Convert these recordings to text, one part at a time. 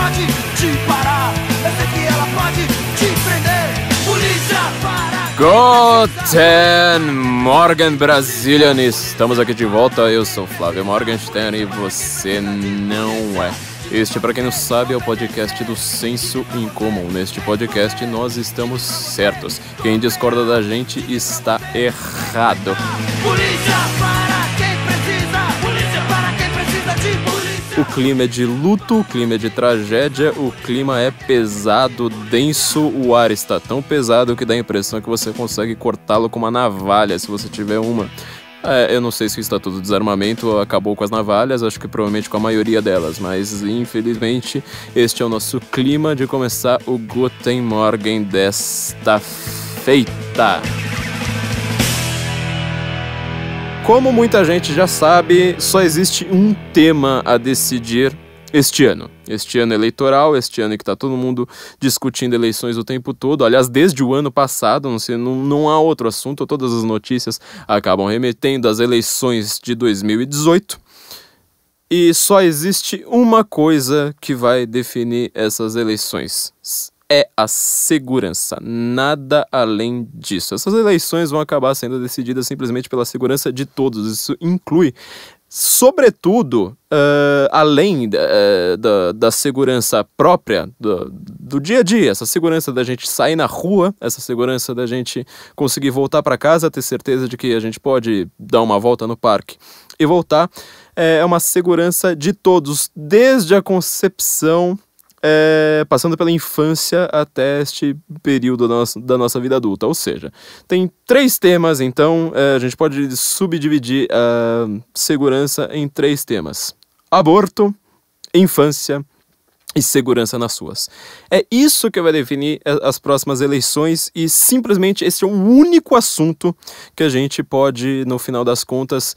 pode te parar, eu sei que ela pode te prender. Polícia para. Guten Morgen, Brazilian! Estamos aqui de volta, eu sou Flávio Morgenstern e você não é. Este, para quem não sabe, é o podcast do Senso em Comum. Neste podcast nós estamos certos. Quem discorda da gente está errado. Polícia para quem precisa, polícia para quem precisa de polícia. O clima é de luto, o clima é de tragédia, o clima é pesado, denso, o ar está tão pesado que dá a impressão que você consegue cortá-lo com uma navalha, se você tiver uma. Eu não sei se o Estatuto do Desarmamento acabou com as navalhas, acho que provavelmente com a maioria delas, mas infelizmente este é o nosso clima de começar o Guten Morgen desta feita. Como muita gente já sabe, só existe um tema a decidir este ano. Este ano eleitoral, este ano em que está todo mundo discutindo eleições o tempo todo. Aliás, desde o ano passado, não há outro assunto, todas as notícias acabam remetendo às eleições de 2018. E só existe uma coisa que vai definir essas eleições. É a segurança, nada além disso. Essas eleições vão acabar sendo decididas simplesmente pela segurança de todos. Isso inclui, sobretudo, além da segurança própria do dia a dia, essa segurança da gente sair na rua, essa segurança da gente conseguir voltar para casa, ter certeza de que a gente pode dar uma volta no parque e voltar, é uma segurança de todos, desde a concepção, passando pela infância até este período da nossa vida adulta. Ou seja, tem 3 temas, então a gente pode subdividir a segurança em 3 temas: aborto, infância e segurança nas ruas. É isso que vai definir as próximas eleições e simplesmente esse é o único assunto que a gente pode, no final das contas,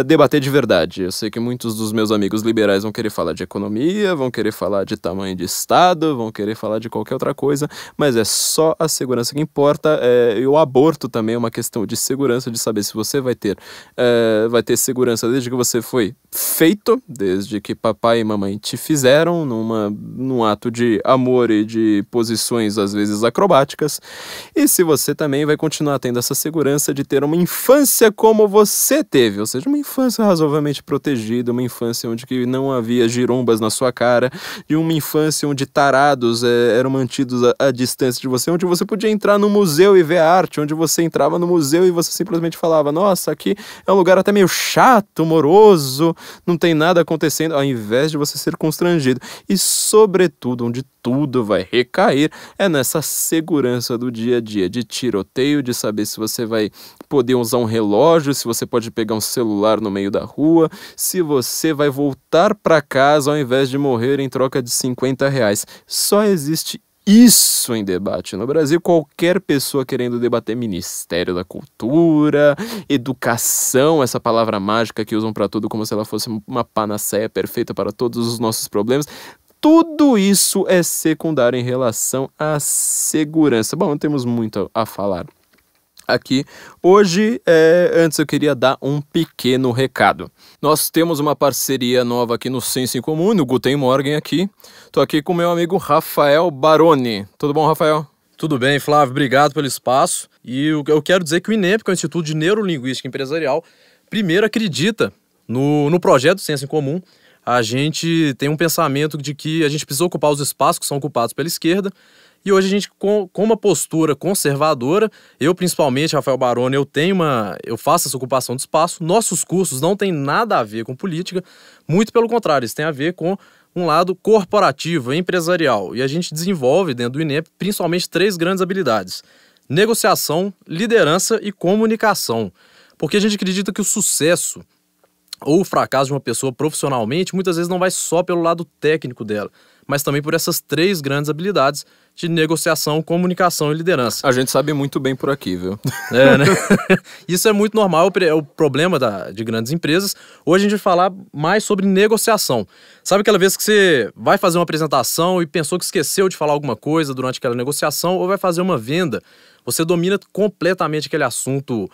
debater de verdade. Eu sei que muitos dos meus amigos liberais vão querer falar de economia, vão querer falar de tamanho de Estado, vão querer falar de qualquer outra coisa, mas é só a segurança que importa. E o aborto também é uma questão de segurança, de saber se você vai ter segurança desde que você foi feito, desde que papai e mamãe te fizeram, num ato de amor e de posições às vezes acrobáticas, e se você também vai continuar tendo essa segurança de ter uma infância como você teve, ou seja, uma infância razoavelmente protegida, uma infância onde que não havia girombas na sua cara, de uma infância onde tarados eram mantidos à distância de você, onde você podia entrar no museu e ver a arte, onde você entrava no museu e você simplesmente falava: nossa, aqui é um lugar até meio chato, moroso, não tem nada acontecendo, ao invés de você ser constrangido. E sobretudo, onde tudo vai recair, é nessa segurança do dia a dia, de tiroteio, de saber se você vai poder usar um relógio, se você pode pegar um celular no meio da rua, se você vai voltar para casa ao invés de morrer em troca de R$50. Só existe isso em debate no Brasil. Qualquer pessoa querendo debater Ministério da Cultura, educação, essa palavra mágica que usam para tudo como se ela fosse uma panaceia perfeita para todos os nossos problemas, tudo isso é secundário em relação à segurança. Bom, temos muito a falar aqui hoje. Antes eu queria dar um pequeno recado. Nós temos uma parceria nova aqui no Senso em Comum, no Guten Morgen aqui. Tô aqui com meu amigo Rafael Baroni. Tudo bom, Rafael? Tudo bem, Flávio, obrigado pelo espaço. E eu quero dizer que o INEP, que é o Instituto de Neurolinguística Empresarial, primeiro acredita no projeto do Senso em Comum. A gente tem um pensamento de que a gente precisa ocupar os espaços que são ocupados pela esquerda. E hoje a gente, com uma postura conservadora, eu principalmente, Rafael Baroni, eu faço essa ocupação de espaço. Nossos cursos não têm nada a ver com política, muito pelo contrário, eles têm a ver com um lado corporativo, empresarial. E a gente desenvolve dentro do INEP principalmente 3 grandes habilidades: negociação, liderança e comunicação. Porque a gente acredita que o sucesso ou o fracasso de uma pessoa profissionalmente muitas vezes não vai só pelo lado técnico dela, mas também por essas 3 grandes habilidades de negociação, comunicação e liderança. A gente sabe muito bem por aqui, viu? Né? Isso é muito normal, é o problema de grandes empresas. Hoje a gente vai falar mais sobre negociação. Sabe aquela vez que você vai fazer uma apresentação e pensou que esqueceu de falar alguma coisa durante aquela negociação, ou vai fazer uma venda, você domina completamente aquele assunto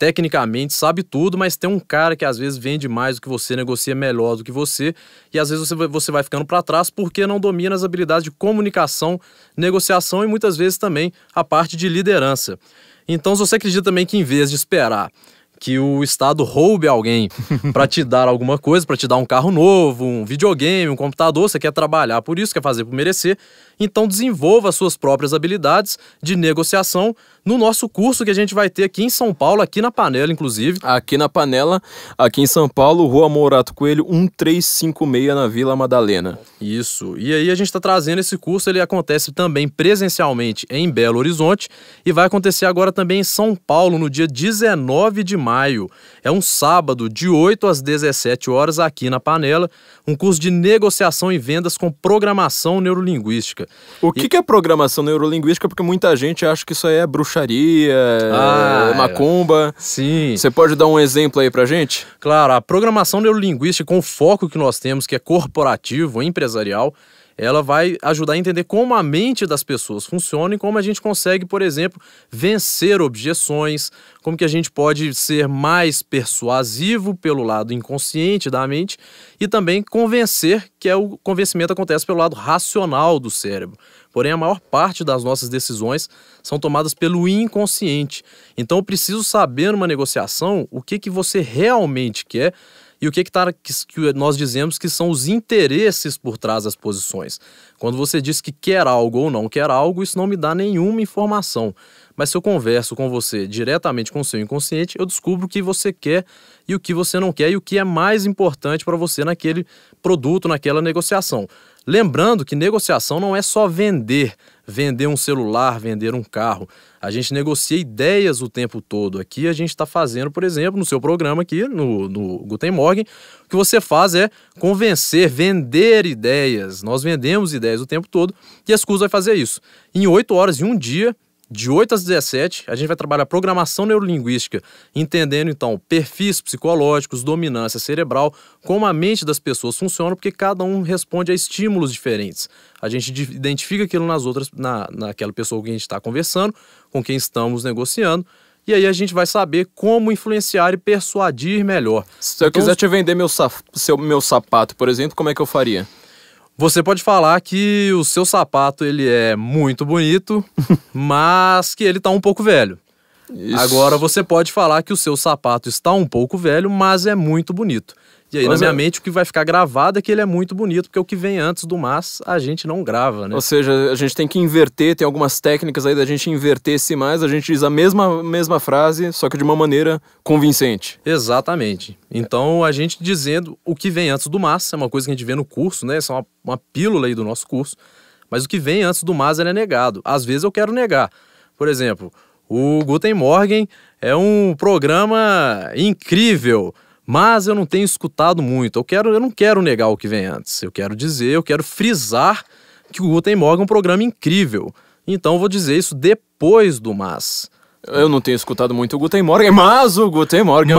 tecnicamente sabe tudo, mas tem um cara que às vezes vende mais do que você, negocia melhor do que você, e às vezes você vai ficando para trás porque não domina as habilidades de comunicação, negociação e muitas vezes também a parte de liderança. Então, se você acredita também que em vez de esperar que o Estado roube alguém para te dar alguma coisa, para te dar um carro novo, um videogame, um computador, você quer trabalhar por isso, quer fazer por merecer, então desenvolva as suas próprias habilidades de negociação no nosso curso que a gente vai ter aqui em São Paulo, aqui na Panela, inclusive. Aqui na Panela, aqui em São Paulo, Rua Morato Coelho, 1356, na Vila Madalena. Isso. E aí a gente está trazendo esse curso, ele acontece também presencialmente em Belo Horizonte e vai acontecer agora também em São Paulo, no dia 19 de maio. É um sábado, de 8 às 17 horas, aqui na Panela, um curso de negociação e vendas com programação neurolinguística. O que é programação neurolinguística? Porque muita gente acha que isso aí é bruxaria, macumba. Sim. Você pode dar um exemplo aí pra gente? Claro, a programação neurolinguística, com o foco que nós temos, que é corporativo, empresarial, ela vai ajudar a entender como a mente das pessoas funciona e como a gente consegue, por exemplo, vencer objeções, como que a gente pode ser mais persuasivo pelo lado inconsciente da mente e também convencer, que é o convencimento acontece pelo lado racional do cérebro. Porém, a maior parte das nossas decisões são tomadas pelo inconsciente. Então, eu preciso saber numa negociação o que você realmente quer e o que nós dizemos que são os interesses por trás das posições. Quando você diz que quer algo ou não quer algo, isso não me dá nenhuma informação. Mas se eu converso com você diretamente com o seu inconsciente, eu descubro o que você quer e o que você não quer e o que é mais importante para você naquele produto, naquela negociação. Lembrando que negociação não é só vender um celular, vender um carro. A gente negocia ideias o tempo todo. Aqui a gente está fazendo, por exemplo, no seu programa aqui, no Guten Morgen, o que você faz é convencer, vender ideias. Nós vendemos ideias o tempo todo e a Scus vai fazer isso. Em 8 horas e um dia, de 8 às 17, a gente vai trabalhar programação neurolinguística, entendendo, então, perfis psicológicos, dominância cerebral, como a mente das pessoas funciona, porque cada um responde a estímulos diferentes. A gente identifica aquilo naquela pessoa com quem a gente está conversando, com quem estamos negociando, e aí a gente vai saber como influenciar e persuadir melhor. Se eu quiser te vender meu sapato, por exemplo, como é que eu faria? Você pode falar que o seu sapato ele é muito bonito, mas que ele está um pouco velho. Isso. Agora você pode falar que o seu sapato está um pouco velho, mas é muito bonito. E aí, na minha mente, o que vai ficar gravado é que ele é muito bonito, porque o que vem antes do mas, a gente não grava, né? Ou seja, a gente tem que inverter, tem algumas técnicas aí da gente inverter esse mais, a gente diz a mesma frase, só que de uma maneira convincente. Exatamente. Então, a gente dizendo o que vem antes do mas, é uma coisa que a gente vê no curso, né? Essa é uma pílula aí do nosso curso, mas o que vem antes do mas, ele é negado. Às vezes eu quero negar. Por exemplo, o Guten Morgen é um programa incrível, mas eu não tenho escutado muito. Eu não quero negar o que vem antes. Eu quero frisar que o Guten Morgen é um programa incrível. Então eu vou dizer isso depois do mas. Eu não tenho escutado muito o Guten Morgen, mas o Guten Morgen é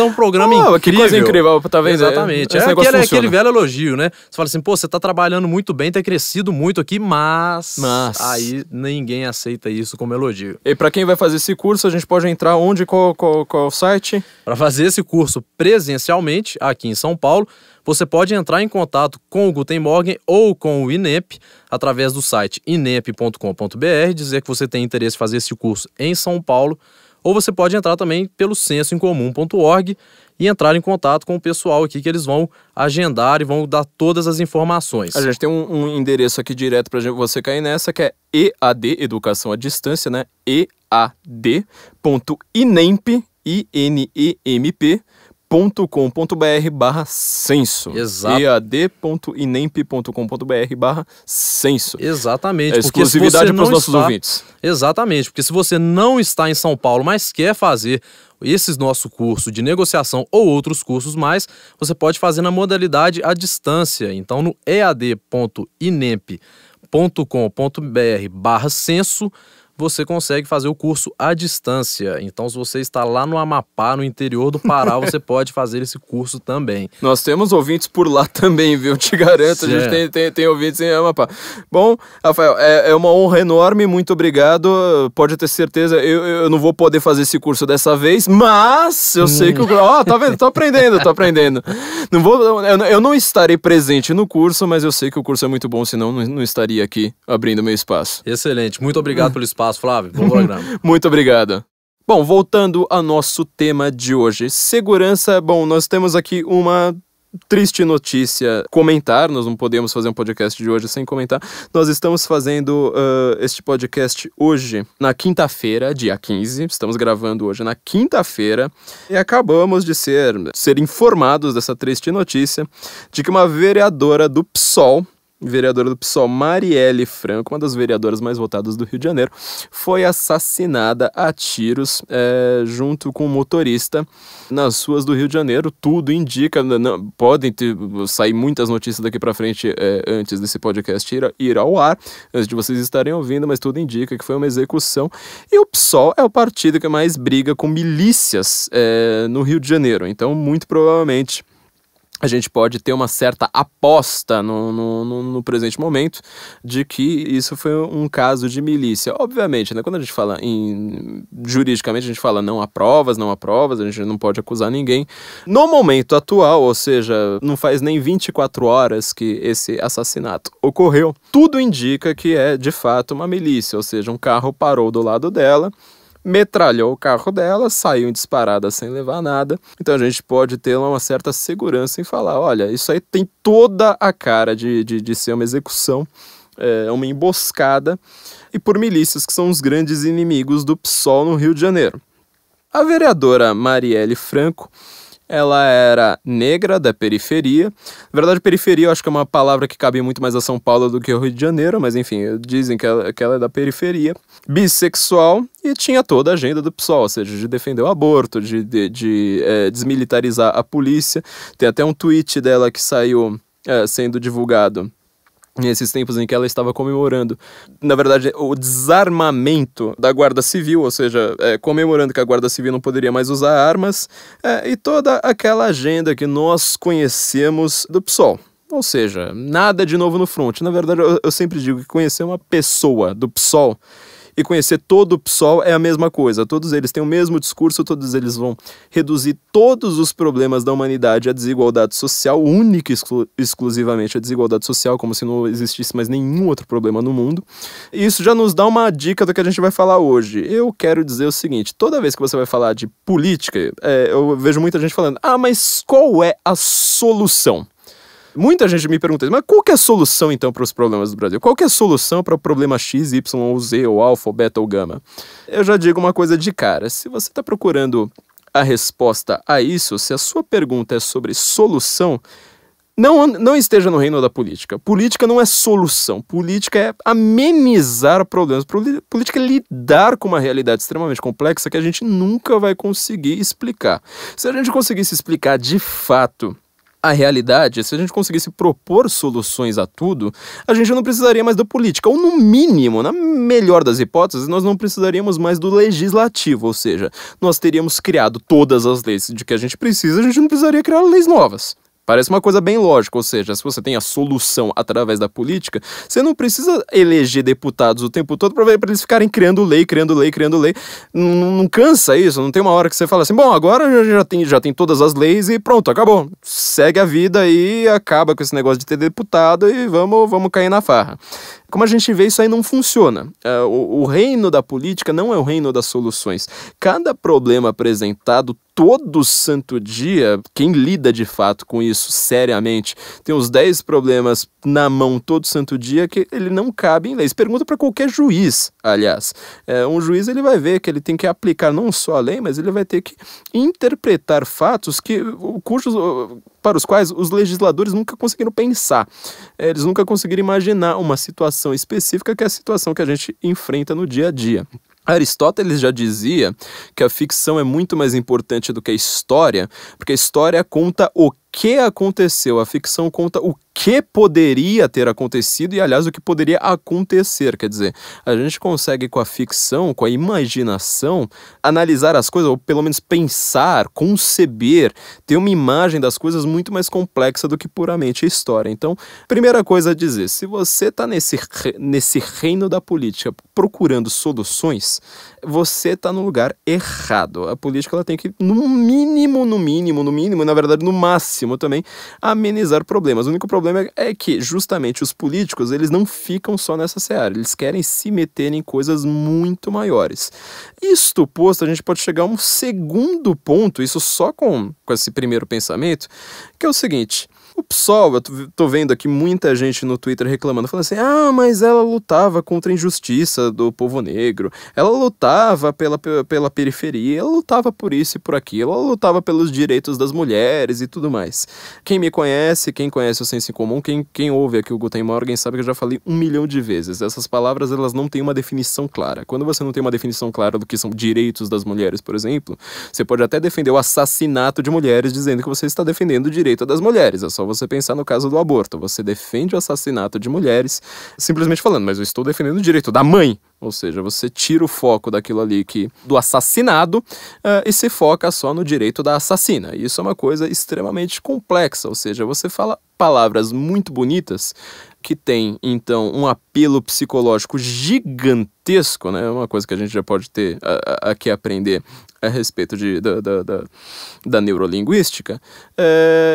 um programa incrível. Que coisa incrível, tá vendo? Exatamente. Aquele velho elogio, né? Você fala assim, pô, você tá trabalhando muito bem, tá crescido muito aqui, mas... Aí ninguém aceita isso como elogio. E pra quem vai fazer esse curso, a gente pode entrar onde? Qual o site? Para fazer esse curso presencialmente, aqui em São Paulo, você pode entrar em contato com o Guten Morgen ou com o INEP através do site inep.com.br, dizer que você tem interesse em fazer esse curso em São Paulo, ou você pode entrar também pelo sensoincomum.org e entrar em contato com o pessoal aqui que eles vão agendar e vão dar todas as informações. A gente tem um endereço aqui direto para você cair nessa, que é EAD, Educação à Distância, né? ead.inemp.com.br/censo. Exato. ead.inemp.com.br/censo. Exatamente. É exclusividade para os nossos ouvintes. Exatamente, porque se você não está em São Paulo, mas quer fazer esse nosso curso de negociação ou outros cursos mais, você pode fazer na modalidade à distância. Então, no ead.inemp.com.br/censo, você consegue fazer o curso à distância. Então, se você está lá no Amapá, no interior do Pará, você pode fazer esse curso também. Nós temos ouvintes por lá também, viu? Te garanto, a gente tem ouvintes em Amapá. Bom, Rafael, é uma honra enorme, muito obrigado. Pode ter certeza, eu não vou poder fazer esse curso dessa vez, mas eu sei que tá vendo? Tô aprendendo. Eu não estarei presente no curso, mas eu sei que o curso é muito bom, senão não estaria aqui abrindo meu espaço. Excelente, muito obrigado pelo espaço, Flávio. Bom programa. Muito obrigado. Bom, voltando ao nosso tema de hoje, segurança. Bom, nós temos aqui uma triste notícia comentar, nós não podemos fazer um podcast de hoje sem comentar. Nós estamos fazendo este podcast hoje, na quinta-feira, dia 15, estamos gravando hoje na quinta-feira, e acabamos de ser informados dessa triste notícia, de que uma vereadora do PSOL, Marielle Franco, uma das vereadoras mais votadas do Rio de Janeiro, foi assassinada a tiros junto com o motorista nas ruas do Rio de Janeiro. Tudo indica, podem sair muitas notícias daqui pra frente antes desse podcast ir ao ar, antes de vocês estarem ouvindo, mas tudo indica que foi uma execução. E o PSOL é o partido que mais briga com milícias no Rio de Janeiro, então muito provavelmente a gente pode ter uma certa aposta no presente momento de que isso foi um caso de milícia. Obviamente, né, quando a gente fala juridicamente, a gente fala não há provas, a gente não pode acusar ninguém. No momento atual, ou seja, não faz nem 24 horas que esse assassinato ocorreu, tudo indica que é de fato uma milícia, ou seja, um carro parou do lado dela, metralhou o carro dela, saiu em disparada sem levar nada. Então a gente pode ter uma certa segurança em falar, olha, isso aí tem toda a cara de ser uma execução, uma emboscada, e por milícias que são os grandes inimigos do PSOL no Rio de Janeiro. A vereadora Marielle Franco, ela era negra, da periferia. Na verdade, periferia eu acho que é uma palavra que cabe muito mais a São Paulo do que ao Rio de Janeiro, mas enfim, dizem que ela é da periferia. Bissexual e tinha toda a agenda do PSOL, ou seja, de defender o aborto, de desmilitarizar a polícia. Tem até um tweet dela que saiu sendo divulgado nesses tempos em que ela estava comemorando, na verdade, o desarmamento da Guarda Civil, ou seja, comemorando que a Guarda Civil não poderia mais usar armas, e toda aquela agenda que nós conhecemos do PSOL. Ou seja, nada de novo no front. Na verdade, eu sempre digo que conhecer uma pessoa do PSOL e conhecer todo o PSOL é a mesma coisa. Todos eles têm o mesmo discurso, todos eles vão reduzir todos os problemas da humanidade à desigualdade social, única e exclusivamente a desigualdade social, como se não existisse mais nenhum outro problema no mundo. E isso já nos dá uma dica do que a gente vai falar hoje. Eu quero dizer o seguinte, toda vez que você vai falar de política, eu vejo muita gente falando, mas qual é a solução? Muita gente me pergunta, mas qual que é a solução então para os problemas do Brasil? Qual que é a solução para o problema X, Y ou Z, ou alfa, ou beta ou gama? Eu já digo uma coisa de cara, se você está procurando a resposta a isso, se a sua pergunta é sobre solução, não esteja no reino da política. Política não é solução, política é amenizar problemas, política é lidar com uma realidade extremamente complexa que a gente nunca vai conseguir explicar. Se a gente conseguisse explicar de fato a realidade, se a gente conseguisse propor soluções a tudo, a gente não precisaria mais da política, ou no mínimo, na melhor das hipóteses, nós não precisaríamos mais do legislativo, ou seja, nós teríamos criado todas as leis de que a gente não precisaria criar leis novas. Parece uma coisa bem lógica, ou seja, se você tem a solução através da política, você não precisa eleger deputados o tempo todo para eles ficarem criando lei. Não cansa isso, não tem uma hora que você fala assim, bom, agora já tem todas as leis e pronto, acabou. Segue a vida e acaba com esse negócio de ter deputado e vamos cair na farra. Como a gente vê, isso aí não funciona. O reino da política não é o reino das soluções. Cada problema apresentado todo santo dia, quem lida de fato com isso seriamente, tem uns 10 problemas na mão todo santo dia que ele não cabe em leis. Pergunta para qualquer juiz, aliás. Um juiz ele vai ver que ele tem que aplicar não só a lei, mas ele vai ter que interpretar fatos para os quais os legisladores nunca conseguiram pensar. Eles nunca conseguiram imaginar uma situação específica que é a situação que a gente enfrenta no dia a dia. Aristóteles já dizia que a ficção é muito mais importante do que a história, porque a história conta o que aconteceu, a ficção conta o que poderia ter acontecido e, aliás, o que poderia acontecer. Quer dizer, a gente consegue com a ficção, com a imaginação, analisar as coisas, ou pelo menos pensar, conceber, ter uma imagem das coisas muito mais complexa do que puramente a história. Então, primeira coisa a dizer, se você está nesse reino da política procurando soluções, você está no lugar errado. A política ela tem que, no mínimo, na verdade, no máximo também, amenizar problemas. O único problema é que, justamente, os políticos, eles não ficam só nessa seara, eles querem se meter em coisas muito maiores. Isto posto, a gente pode chegar a um segundo ponto, isso só com esse primeiro pensamento, que é o seguinte: o PSOL, eu tô vendo aqui muita gente no Twitter reclamando, falando assim, mas ela lutava contra a injustiça do povo negro, ela lutava pela periferia, ela lutava por isso e por aquilo, ela lutava pelos direitos das mulheres e tudo mais. Quem me conhece, quem conhece o Senso em Comum, quem ouve aqui o Guten Morgen sabe que eu já falei 1 milhão de vezes. Essas palavras, elas não têm uma definição clara. Quando você não tem uma definição clara do que são direitos das mulheres, por exemplo, você pode até defender o assassinato de mulheres dizendo que você está defendendo o direito das mulheres. É só você pensar no caso do aborto. Você defende o assassinato de mulheres simplesmente falando, mas eu estou defendendo o direito da mãe. Ou seja, você tira o foco daquilo ali do assassinado e se foca só no direito da assassina. Isso é uma coisa extremamente complexa, ou seja, você fala palavras muito bonitas que tem, então, um apelo psicológico gigantesco, né? Uma coisa que a gente já pode ter aqui aprender a respeito da neurolinguística,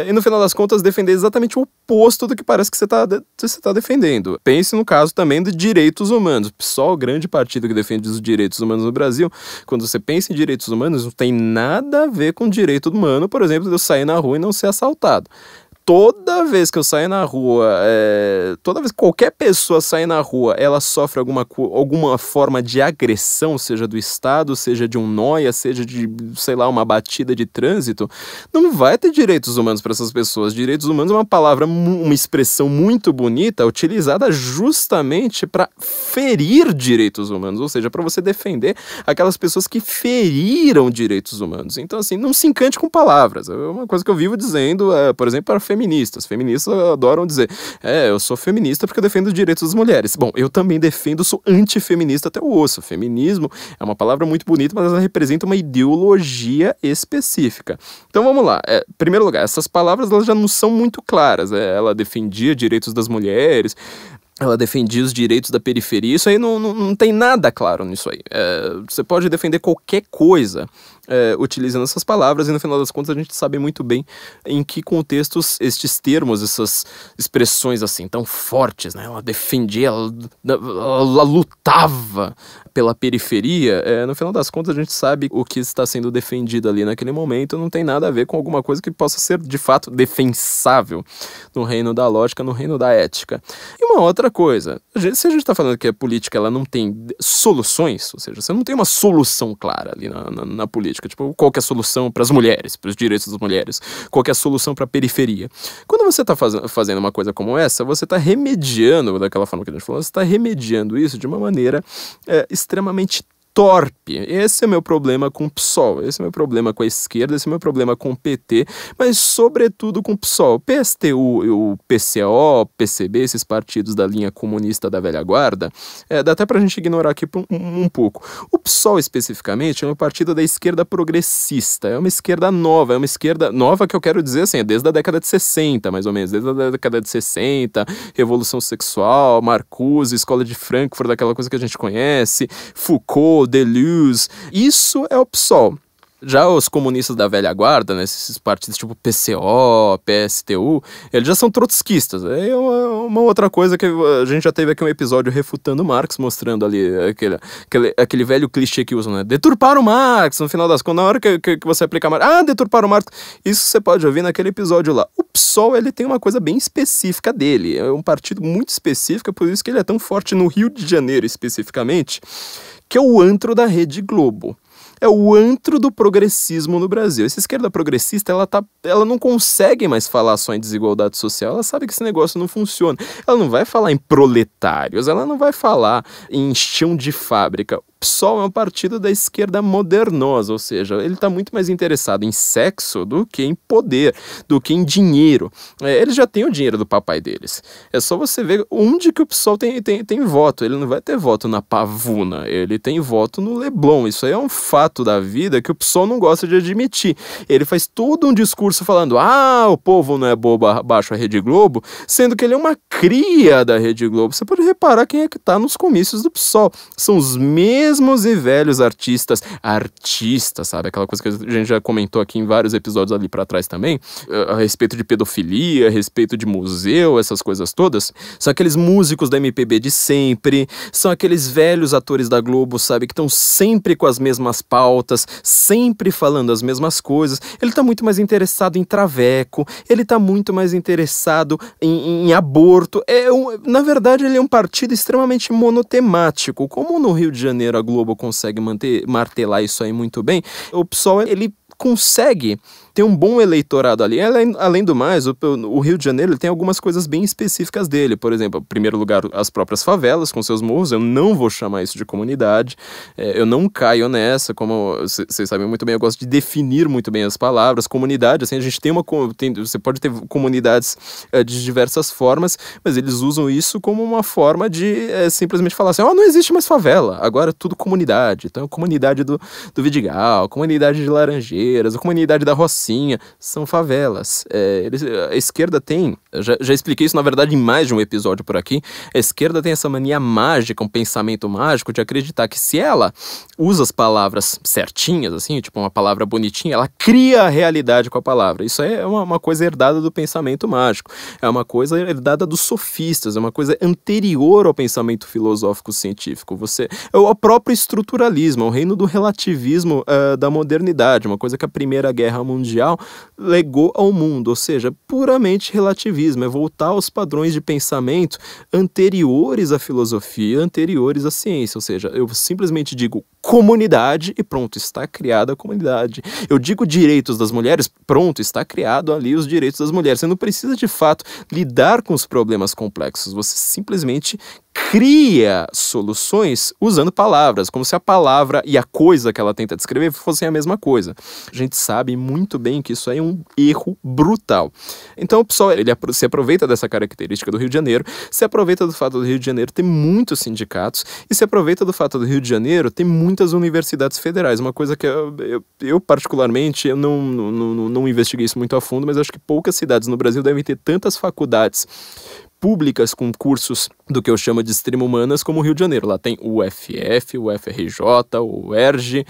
e no final das contas defender exatamente o oposto do que parece que você tá defendendo. Pense no caso também de direitos humanos. Só o grande partido que defende os direitos humanos no Brasil, quando você pensa em direitos humanos, não tem nada a ver com direito humano, por exemplo, de eu sair na rua e não ser assaltado. Toda vez que eu saio na rua, toda vez que qualquer pessoa sai na rua, ela sofre alguma forma de agressão, seja do Estado, seja de um nóia, seja de, sei lá, uma batida de trânsito, não vai ter direitos humanos para essas pessoas. Direitos humanos é uma palavra, uma expressão muito bonita, utilizada justamente para ferir direitos humanos, ou seja, para você defender aquelas pessoas que feriram direitos humanos. Então, assim, não se encante com palavras. É uma coisa que eu vivo dizendo, por exemplo, para feministas. Feministas adoram dizer, eu sou feminista porque eu defendo os direitos das mulheres. Bom, eu também defendo, sou antifeminista até o osso. Feminismo é uma palavra muito bonita, mas ela representa uma ideologia específica. Então vamos lá. Em primeiro lugar, essas palavras elas já não são muito claras. Ela defendia direitos das mulheres, ela defendia os direitos da periferia, isso aí não tem nada claro nisso aí. Você pode defender qualquer coisa utilizando essas palavras e no final das contas a gente sabe muito bem em que contextos estes termos, essas expressões assim tão fortes, né? Ela defendia, ela lutava pela periferia, no final das contas a gente sabe o que está sendo defendido ali naquele momento não tem nada a ver com alguma coisa que possa ser de fato defensável no reino da lógica, no reino da ética. E uma outra coisa, se a gente está falando que a política ela não tem soluções, ou seja, você não tem uma solução clara ali na política, tipo, qual que é a solução para as mulheres, para os direitos das mulheres, qual que é a solução para a periferia. Quando você está fazendo uma coisa como essa, você está remediando, daquela forma que a gente falou, você está remediando isso de uma maneira extremamente torpe. Esse é o meu problema com o PSOL, esse é o meu problema com a esquerda, esse é o meu problema com o PT, mas sobretudo com o PSOL. O PSTU, o PCO, o PCB, esses partidos da linha comunista da velha guarda, dá até pra gente ignorar aqui um pouco. O PSOL especificamente é um partido da esquerda progressista, é uma esquerda nova que eu quero dizer assim, desde a década de 60, mais ou menos, desde a década de 60, Revolução Sexual, Marcuse, Escola de Frankfurt, aquela coisa que a gente conhece, Foucault, Deleuze, isso é o PSOL. Já os comunistas da velha guarda, né, esses partidos tipo PCO, PSTU, eles já são trotskistas. É uma outra coisa que a gente já teve aqui um episódio refutando Marx, mostrando ali aquele velho clichê que usam, né? Deturpar o Marx, no final das contas, na hora que você aplicar Marx, deturpar o Marx, isso você pode ouvir naquele episódio lá. O PSOL, ele tem uma coisa bem específica dele, é um partido muito específico, por isso que ele é tão forte no Rio de Janeiro especificamente, que é o antro da Rede Globo. É o antro do progressismo no Brasil. Essa esquerda progressista, ela não consegue mais falar só em desigualdade social, ela sabe que esse negócio não funciona. Ela não vai falar em proletários, ela não vai falar em chão de fábrica. O PSOL é um partido da esquerda modernosa, ou seja, ele está muito mais interessado em sexo do que em poder, do que em dinheiro. Eles já têm o dinheiro do papai deles. É só você ver onde que o PSOL tem voto. Ele não vai ter voto na Pavuna, ele tem voto no Leblon. Isso aí é um fato da vida que o PSOL não gosta de admitir. Ele faz todo um discurso falando, o povo não é bobo abaixo a Rede Globo, sendo que ele é uma cria da Rede Globo. Você pode reparar quem é que tá nos comícios do PSOL. São os mesmos e velhos artistas, sabe? Aquela coisa que a gente já comentou aqui em vários episódios ali pra trás também, a respeito de pedofilia, a respeito de museu, essas coisas todas. São aqueles músicos da MPB de sempre, são aqueles velhos atores da Globo, sabe? Que estão sempre com as mesmas pautas, sempre falando as mesmas coisas. Ele tá muito mais interessado em traveco, ele tá muito mais interessado em aborto. Na verdade, ele é um partido extremamente monotemático. Como no Rio de Janeiro a Globo consegue martelar isso aí muito bem, o PSOL, ele consegue ter um bom eleitorado ali. Além do mais, o Rio de Janeiro ele tem algumas coisas bem específicas dele. Por exemplo, em primeiro lugar, as próprias favelas com seus morros. Eu não vou chamar isso de comunidade. Eu não caio nessa, como vocês sabem muito bem, eu gosto de definir muito bem as palavras. Comunidade, assim, a gente você pode ter comunidades de diversas formas, mas eles usam isso como uma forma de simplesmente falar assim, não existe mais favela, agora é tudo comunidade. Então, comunidade do Vidigal, comunidade de Laranjeiras, a comunidade da Rocinha, são favelas. A esquerda tem, já expliquei isso na verdade em mais de um episódio por aqui, a esquerda tem essa mania mágica, um pensamento mágico de acreditar que se ela usa as palavras certinhas, assim, tipo uma palavra bonitinha, ela cria a realidade com a palavra. Isso é uma coisa herdada do pensamento mágico, é uma coisa herdada dos sofistas, é uma coisa anterior ao pensamento filosófico científico. É o próprio estruturalismo, é o reino do relativismo da modernidade, uma coisa que a Primeira Guerra Mundial legou ao mundo, ou seja, puramente relativismo, é voltar aos padrões de pensamento anteriores à filosofia, anteriores à ciência, ou seja, eu simplesmente digo comunidade e pronto, está criada a comunidade. Eu digo direitos das mulheres, pronto, está criado ali os direitos das mulheres. Você não precisa de fato lidar com os problemas complexos, você simplesmente cria soluções usando palavras, como se a palavra e a coisa que ela tenta descrever fossem a mesma coisa. A gente sabe muito bem que isso aí é um erro brutal. Então o PSOL, ele se aproveita dessa característica do Rio de Janeiro, se aproveita do fato do Rio de Janeiro ter muitos sindicatos e se aproveita do fato do Rio de Janeiro ter muitas universidades federais. Uma coisa que eu particularmente, eu não investiguei isso muito a fundo, mas acho que poucas cidades no Brasil devem ter tantas faculdades públicas com cursos do que eu chamo de extrema humanas como o Rio de Janeiro. Lá tem o UFF, o UFRJ, o UERJ,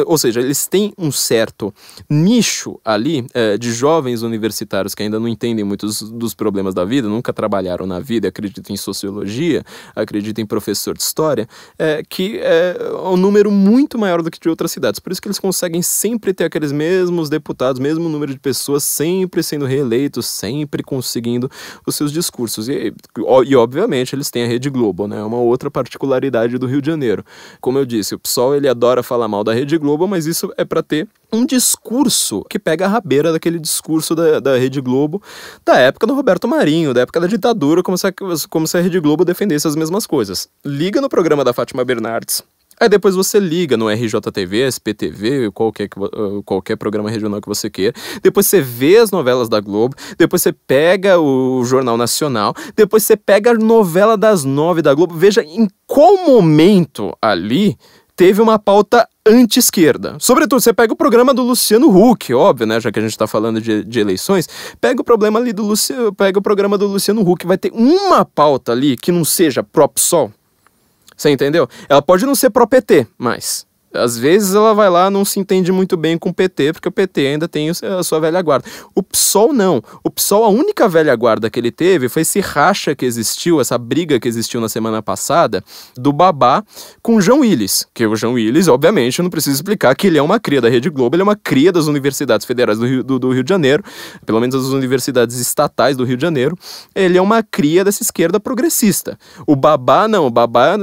ou seja, eles têm um certo nicho ali de jovens universitários que ainda não entendem muitos dos problemas da vida, nunca trabalharam na vida, acreditam em sociologia, acreditam em professor de história, que é um número muito maior do que de outras cidades. Por isso que eles conseguem sempre ter aqueles mesmos deputados, mesmo número de pessoas, sempre sendo reeleitos, sempre conseguindo os seus discursos. E obviamente, eles têm a Rede Globo, né? É uma outra particularidade do Rio de Janeiro. Como eu disse, o PSOL, ele adora falar mal da Rede Globo, mas isso é para ter um discurso que pega a rabeira daquele discurso da Rede Globo da época do Roberto Marinho, da época da ditadura, como se a Rede Globo defendesse as mesmas coisas. Liga no programa da Fátima Bernardes. Aí depois você liga no RJTV, SPTV, qualquer programa regional que você queira. Depois você vê as novelas da Globo. Depois você pega o Jornal Nacional. Depois você pega a novela das 9 da Globo. Veja em qual momento ali teve uma pauta anti-esquerda. Sobretudo, você pega o programa do Luciano Huck, óbvio, né? Já que a gente tá falando de eleições. Pega o programa do Luciano Huck. Vai ter uma pauta ali que não seja pró-PSOL. Você entendeu? Ela pode não ser pró-PT, mas às vezes ela vai lá, não se entende muito bem com o PT, porque o PT ainda tem a sua velha guarda. O PSOL não. O PSOL, a única velha guarda que ele teve foi esse racha que existiu, essa briga que existiu na semana passada, do Babá com o João Willis. Que o João Willis, obviamente, eu não preciso explicar que ele é uma cria da Rede Globo, ele é uma cria das universidades federais do Rio de Janeiro, pelo menos as universidades estatais do Rio de Janeiro. Ele é uma cria dessa esquerda progressista. O Babá não, o Babá é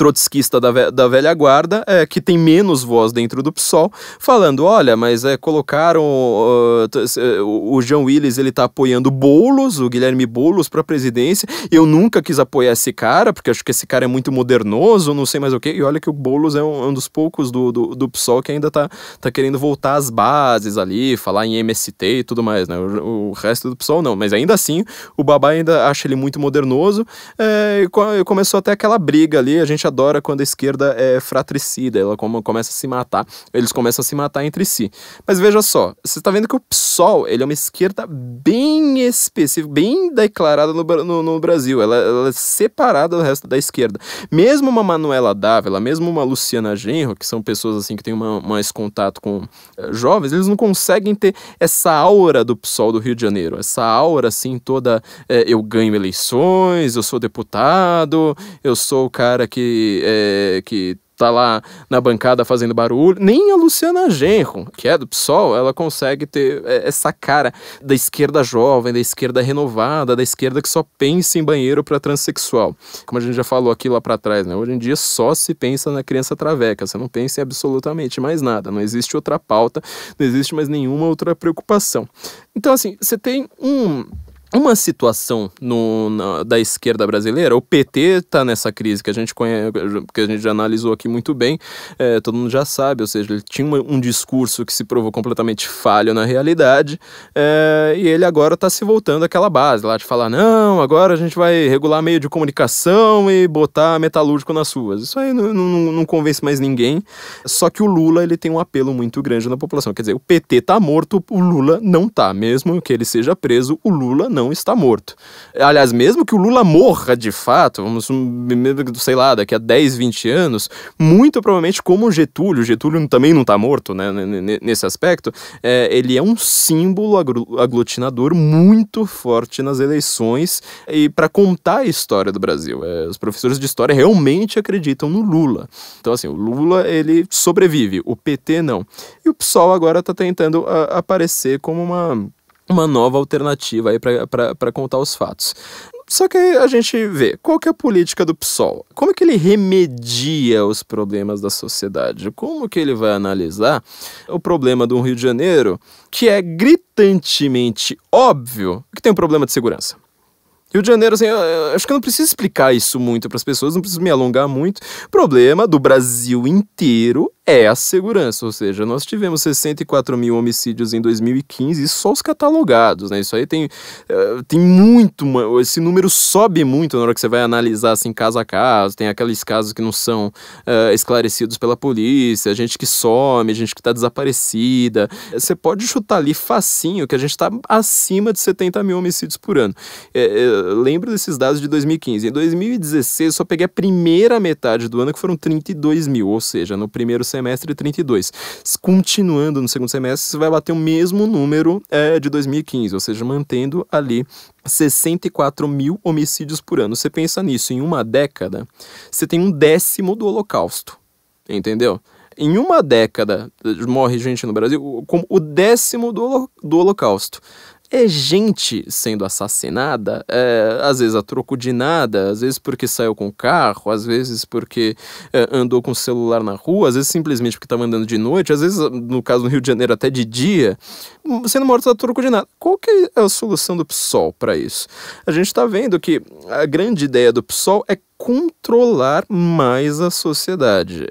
trotskista da velha guarda, que tem menos voz dentro do PSOL, falando, olha, mas colocaram o Jean Willis, ele tá apoiando Boulos, o Guilherme Boulos pra presidência, eu nunca quis apoiar esse cara, porque acho que esse cara é muito modernoso, não sei mais o quê, e olha que o Boulos é um dos poucos do PSOL que ainda tá querendo voltar às bases ali, falar em MST e tudo mais, né, o resto do PSOL não, mas ainda assim, o Babá ainda acha ele muito modernoso, e começou até aquela briga ali, a gente adora quando a esquerda é fratricida, ela começa a se matar, eles começam a se matar entre si. Mas veja só, você está vendo que o PSOL, ele é uma esquerda bem específica, bem declarada no Brasil, ela é separada do resto da esquerda. Mesmo uma Manuela Dávila, mesmo uma Luciana Genro, que são pessoas assim que têm mais contato com jovens, eles não conseguem ter essa aura do PSOL do Rio de Janeiro, essa aura assim toda, eu ganho eleições, eu sou deputado, eu sou o cara que tá lá na bancada fazendo barulho. Nem a Luciana Genro, que é do PSOL, ela consegue ter essa cara da esquerda jovem, da esquerda renovada, da esquerda que só pensa em banheiro para transexual. Como a gente já falou aqui lá para trás, né? Hoje em dia só se pensa na criança traveca, você não pensa em absolutamente mais nada, não existe outra pauta, não existe mais nenhuma outra preocupação. Então, assim, você tem uma situação da esquerda brasileira, o PT está nessa crise que a gente conhece, que a gente já analisou aqui muito bem, todo mundo já sabe, ou seja, ele tinha um discurso que se provou completamente falho na realidade, e ele agora está se voltando àquela base lá de falar, não, agora a gente vai regular meio de comunicação e botar metalúrgico nas ruas. Isso aí não convence mais ninguém, só que o Lula ele tem um apelo muito grande na população, quer dizer, o PT tá morto, o Lula não tá, mesmo que ele seja preso, o Lula não está morto. Aliás, mesmo que o Lula morra de fato, sei lá, daqui a 10, 20 anos, muito provavelmente como o Getúlio também não está morto, né, nesse aspecto, ele é um símbolo aglutinador muito forte nas eleições e para contar a história do Brasil. Os professores de história realmente acreditam no Lula. Então, assim, o Lula, ele sobrevive, o PT não. E o PSOL agora está tentando aparecer como uma nova alternativa aí para contar os fatos. Só que a gente vê, qual que é a política do PSOL? Como que ele remedia os problemas da sociedade? Como que ele vai analisar o problema do Rio de Janeiro, que é gritantemente óbvio que tem um problema de segurança? Rio de Janeiro, assim, eu acho que eu não preciso explicar isso muito para as pessoas, não preciso me alongar muito. O problema do Brasil inteiro é a segurança, ou seja, nós tivemos 64 mil homicídios em 2015, isso só os catalogados, né? Isso aí tem muito, esse número sobe muito na hora que você vai analisar, assim, caso a caso, tem aqueles casos que não são esclarecidos pela polícia, gente que some, gente que está desaparecida. Você pode chutar ali facinho que a gente está acima de 70 mil homicídios por ano. Lembro desses dados de 2015. Em 2016, eu só peguei a primeira metade do ano, que foram 32 mil, ou seja, no primeiro semestre, 32. Continuando no segundo semestre, você vai bater o mesmo número de 2015, ou seja, mantendo ali 64 mil homicídios por ano. Você pensa nisso, em uma década, você tem 1/10 do Holocausto, entendeu? Em uma década, morre gente no Brasil como 1/10 do Holocausto. É gente sendo assassinada, às vezes a troco de nada, às vezes porque saiu com o carro, às vezes porque andou com o celular na rua, às vezes simplesmente porque estava andando de noite, às vezes, no caso do Rio de Janeiro, até de dia, sendo morto a troco de nada. Qual que é a solução do PSOL para isso? A gente está vendo que a grande ideia do PSOL é controlar mais a sociedade.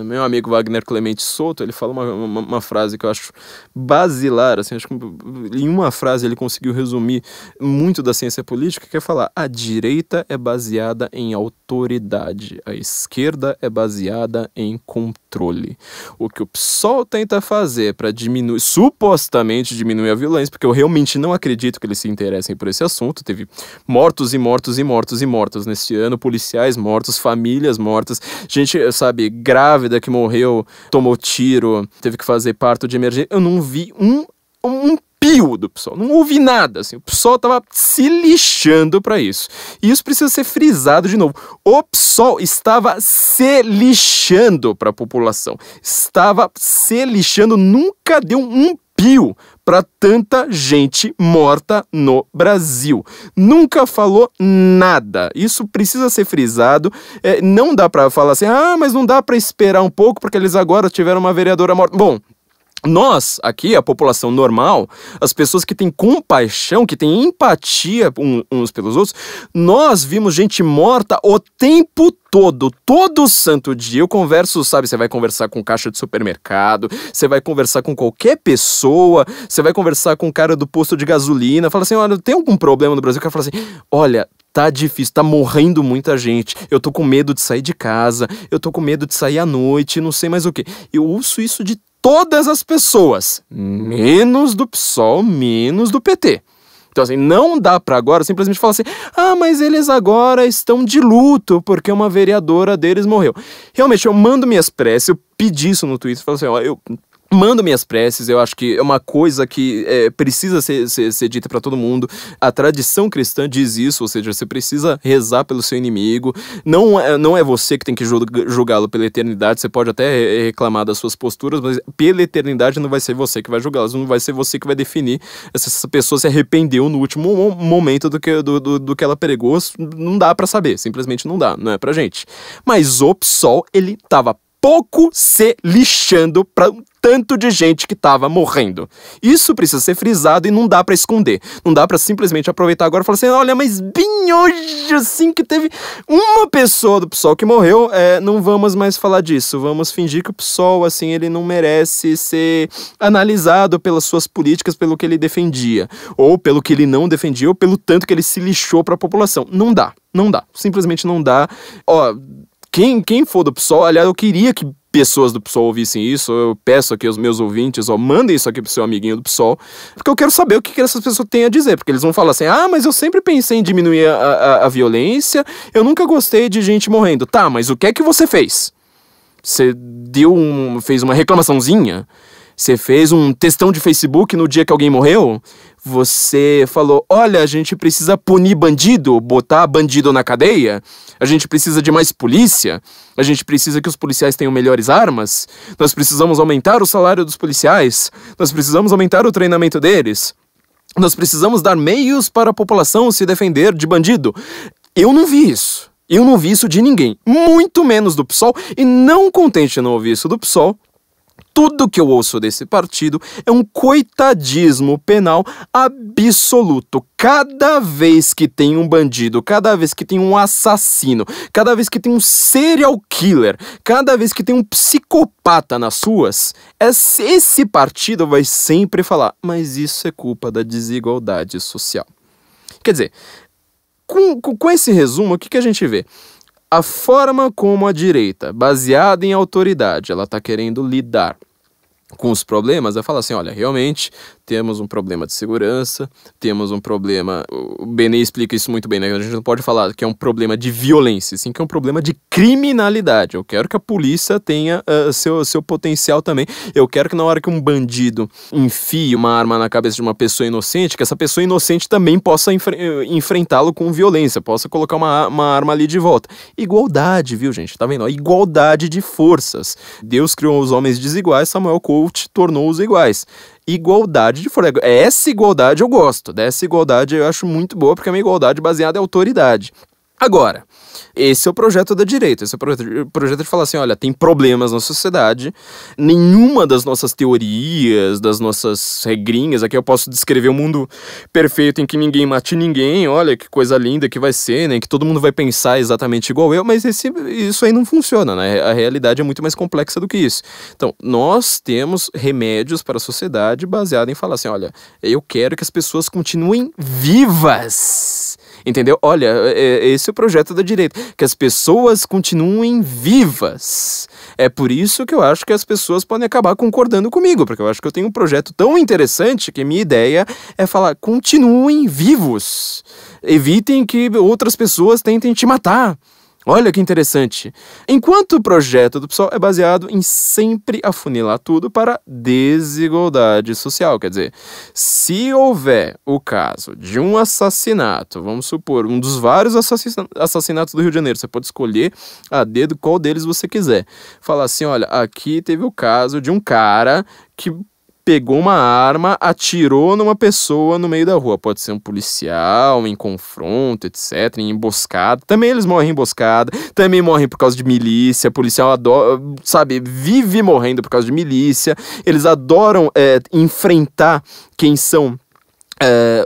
Meu amigo Wagner Clemente Souto, ele fala uma frase que eu acho basilar, assim, acho que em uma frase ele conseguiu resumir muito da ciência política, que é falar, a direita é baseada em autoridade, a esquerda é baseada em controle. O que o PSOL tenta fazer para supostamente diminuir a violência, porque eu realmente não acredito que eles se interessem por esse assunto, teve mortos e mortos e mortos e mortos nesse ano, policiais mortos, famílias mortas, gente, sabe, grávida que morreu, tomou tiro, teve que fazer parto de emergência. Eu não vi um pio do PSOL, não ouvi nada, assim, o PSOL tava se lixando para isso. E isso precisa ser frisado de novo. O PSOL estava se lixando para a população, estava se lixando, nunca deu um pio para tanta gente morta no Brasil. Nunca falou nada. Isso precisa ser frisado. Não dá para falar assim, mas não dá para esperar um pouco porque eles agora tiveram uma vereadora morta. Bom, nós, aqui, a população normal, as pessoas que têm compaixão, que têm empatia uns pelos outros, nós vimos gente morta o tempo todo santo dia. Eu converso, sabe, você vai conversar com caixa de supermercado, você vai conversar com qualquer pessoa, você vai conversar com o cara do posto de gasolina, fala assim, olha, tem algum problema no Brasil? O cara fala assim, olha, tá difícil, tá morrendo muita gente, eu tô com medo de sair de casa, eu tô com medo de sair à noite, não sei mais o que. Eu ouço isso de todas as pessoas, menos do PSOL, menos do PT. Então assim, não dá pra agora simplesmente falar assim, mas eles agora estão de luto porque uma vereadora deles morreu. Realmente, eu mando minhas preces, eu pedi isso no Twitter, falo assim, eu mando minhas preces, eu acho que é uma coisa que precisa ser dita para todo mundo. A tradição cristã diz isso, ou seja, você precisa rezar pelo seu inimigo. Não é você que tem que julgá-lo pela eternidade, você pode até reclamar das suas posturas, mas pela eternidade não vai ser você que vai julgá-las, não vai ser você que vai definir se essa pessoa se arrependeu no último momento do que ela pregou. Não dá para saber, simplesmente não dá, não é pra gente. Mas o PSOL, ele tava pouco se lixando para tanto de gente que tava morrendo. Isso precisa ser frisado e não dá pra esconder. Não dá pra simplesmente aproveitar agora e falar assim, olha, mas bem hoje, assim, que teve uma pessoa do PSOL que morreu, não vamos mais falar disso. Vamos fingir que o PSOL, assim, ele não merece ser analisado pelas suas políticas, pelo que ele defendia, ou pelo que ele não defendia, ou pelo tanto que ele se lixou pra população. Não dá. Simplesmente não dá. Quem for do PSOL, aliás, eu queria que pessoas do PSOL ouvissem isso, eu peço aqui aos meus ouvintes, mandem isso aqui pro seu amiguinho do PSOL, porque eu quero saber o que essas pessoas têm a dizer, porque eles vão falar assim, mas eu sempre pensei em diminuir a violência, eu nunca gostei de gente morrendo. Tá, mas o que é que você fez? Você fez uma reclamaçãozinha? Você fez um textão de Facebook no dia que alguém morreu? Você falou, olha, a gente precisa punir bandido, botar bandido na cadeia? A gente precisa de mais polícia? A gente precisa que os policiais tenham melhores armas? Nós precisamos aumentar o salário dos policiais? Nós precisamos aumentar o treinamento deles? Nós precisamos dar meios para a população se defender de bandido? Eu não vi isso. Eu não vi isso de ninguém, muito menos do PSOL, e não contente em não ouvir isso do PSOL, tudo que eu ouço desse partido é um coitadismo penal absoluto. Cada vez que tem um bandido, cada vez que tem um assassino, cada vez que tem um serial killer, cada vez que tem um psicopata nas ruas, esse partido vai sempre falar, mas isso é culpa da desigualdade social. Quer dizer, com esse resumo, o que a gente vê? A forma como a direita, baseada em autoridade, ela está querendo lidar com os problemas, é falar assim, olha, realmente temos um problema de segurança, temos um problema, o Benê explica isso muito bem, né? A gente não pode falar que é um problema de violência, sim que é um problema de criminalidade. Eu quero que a polícia tenha seu potencial também. Eu quero que na hora que um bandido enfie uma arma na cabeça de uma pessoa inocente, que essa pessoa inocente também possa enfrentá-lo com violência, possa colocar uma arma ali de volta. Igualdade, viu, gente? Tá vendo? Igualdade de forças. Deus criou os homens desiguais, Samuel Colt tornou-os iguais. Igualdade de força. Essa igualdade eu gosto. Dessa igualdade eu acho muito boa, porque é uma igualdade baseada em autoridade. Agora, esse é o projeto da direita, esse é o projeto de falar assim, olha, tem problemas na sociedade, nenhuma das nossas teorias, das nossas regrinhas, aqui eu posso descrever um mundo perfeito em que ninguém mate ninguém, olha que coisa linda que vai ser, né, que todo mundo vai pensar exatamente igual eu, mas isso aí não funciona, né, a realidade é muito mais complexa do que isso. Então, nós temos remédios para a sociedade baseado em falar assim, olha, eu quero que as pessoas continuem vivas. Entendeu? Olha, esse é o projeto da direita, que as pessoas continuem vivas. É por isso que eu acho que as pessoas podem acabar concordando comigo, porque eu acho que eu tenho um projeto tão interessante que a minha ideia é falar, continuem vivos. Evitem que outras pessoas tentem te matar. Olha que interessante. Enquanto o projeto do PSOL é baseado em sempre afunilar tudo para desigualdade social. Quer dizer, se houver o caso de um assassinato, vamos supor, um dos vários assassinatos do Rio de Janeiro, você pode escolher a dedo qual deles você quiser. Falar assim, olha, aqui teve o caso de um cara que pegou uma arma, atirou numa pessoa no meio da rua. Pode ser um policial, em confronto, etc., em emboscada. Também eles morrem em emboscada, também morrem por causa de milícia. Policial adora, sabe, vive morrendo por causa de milícia. Eles adoram enfrentar quem são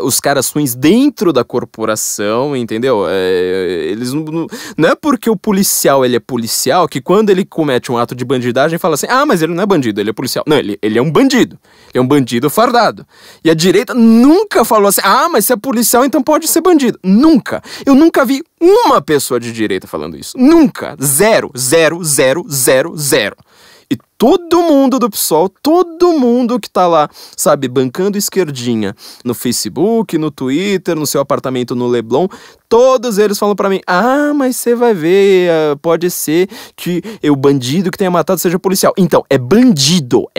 os caras ruins dentro da corporação, entendeu? Eles não é porque o policial ele é policial que quando ele comete um ato de bandidagem fala assim, mas ele não é bandido, ele é policial. Não, ele é um bandido. Ele é um bandido fardado. E a direita nunca falou assim, mas se é policial então pode ser bandido. Nunca. Eu nunca vi uma pessoa de direita falando isso. Nunca. Zero. E todo mundo do PSOL, todo mundo que tá lá, sabe, bancando esquerdinha no Facebook, no Twitter, no seu apartamento no Leblon, todos eles falam pra mim, mas você vai ver, pode ser que o bandido que tenha matado seja policial. Então, é bandido.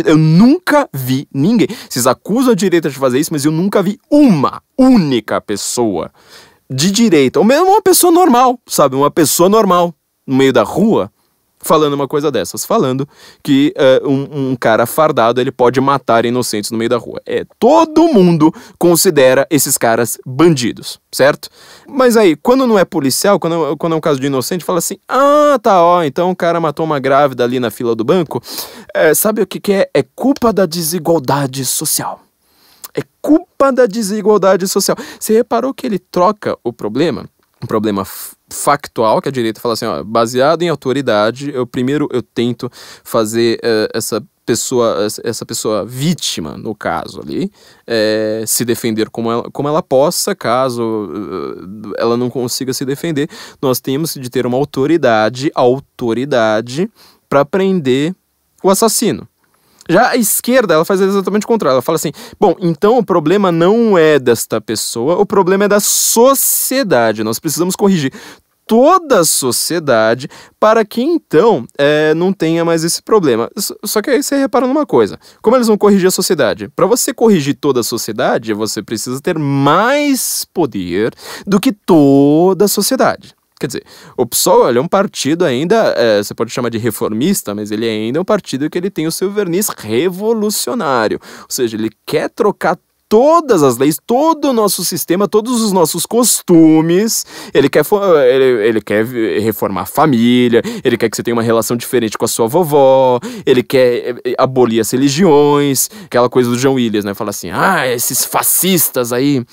Eu nunca vi ninguém. Vocês acusam a direita de fazer isso, mas eu nunca vi uma única pessoa de direita, ou mesmo uma pessoa normal, sabe, uma pessoa normal no meio da rua, falando uma coisa dessas, falando que um cara fardado ele pode matar inocentes no meio da rua. Todo mundo considera esses caras bandidos, certo? Mas aí, quando não é policial, quando é um caso de inocente, fala assim, então o cara matou uma grávida ali na fila do banco. Sabe o que é? É culpa da desigualdade social. É culpa da desigualdade social. Você reparou que ele troca o problema? Um problema factual, que a direita fala assim, baseado em autoridade, eu tento fazer essa pessoa vítima, no caso ali, se defender como ela possa. Caso ela não consiga se defender, nós temos de ter uma autoridade para prender o assassino. Já a esquerda, ela faz exatamente o contrário. Ela fala assim, então o problema não é desta pessoa, o problema é da sociedade. Nós precisamos corrigir toda a sociedade para que então não tenha mais esse problema. Só que aí você repara numa coisa, como eles vão corrigir a sociedade? Para você corrigir toda a sociedade, você precisa ter mais poder do que toda a sociedade. Quer dizer, o PSOL é um partido ainda, você pode chamar de reformista, mas ele ainda é um partido que ele tem o seu verniz revolucionário. Ou seja, ele quer trocar todas as leis, todo o nosso sistema, todos os nossos costumes. Ele quer reformar a família, ele quer que você tenha uma relação diferente com a sua vovó, ele quer abolir as religiões, aquela coisa do João Willis, né? Fala assim, esses fascistas aí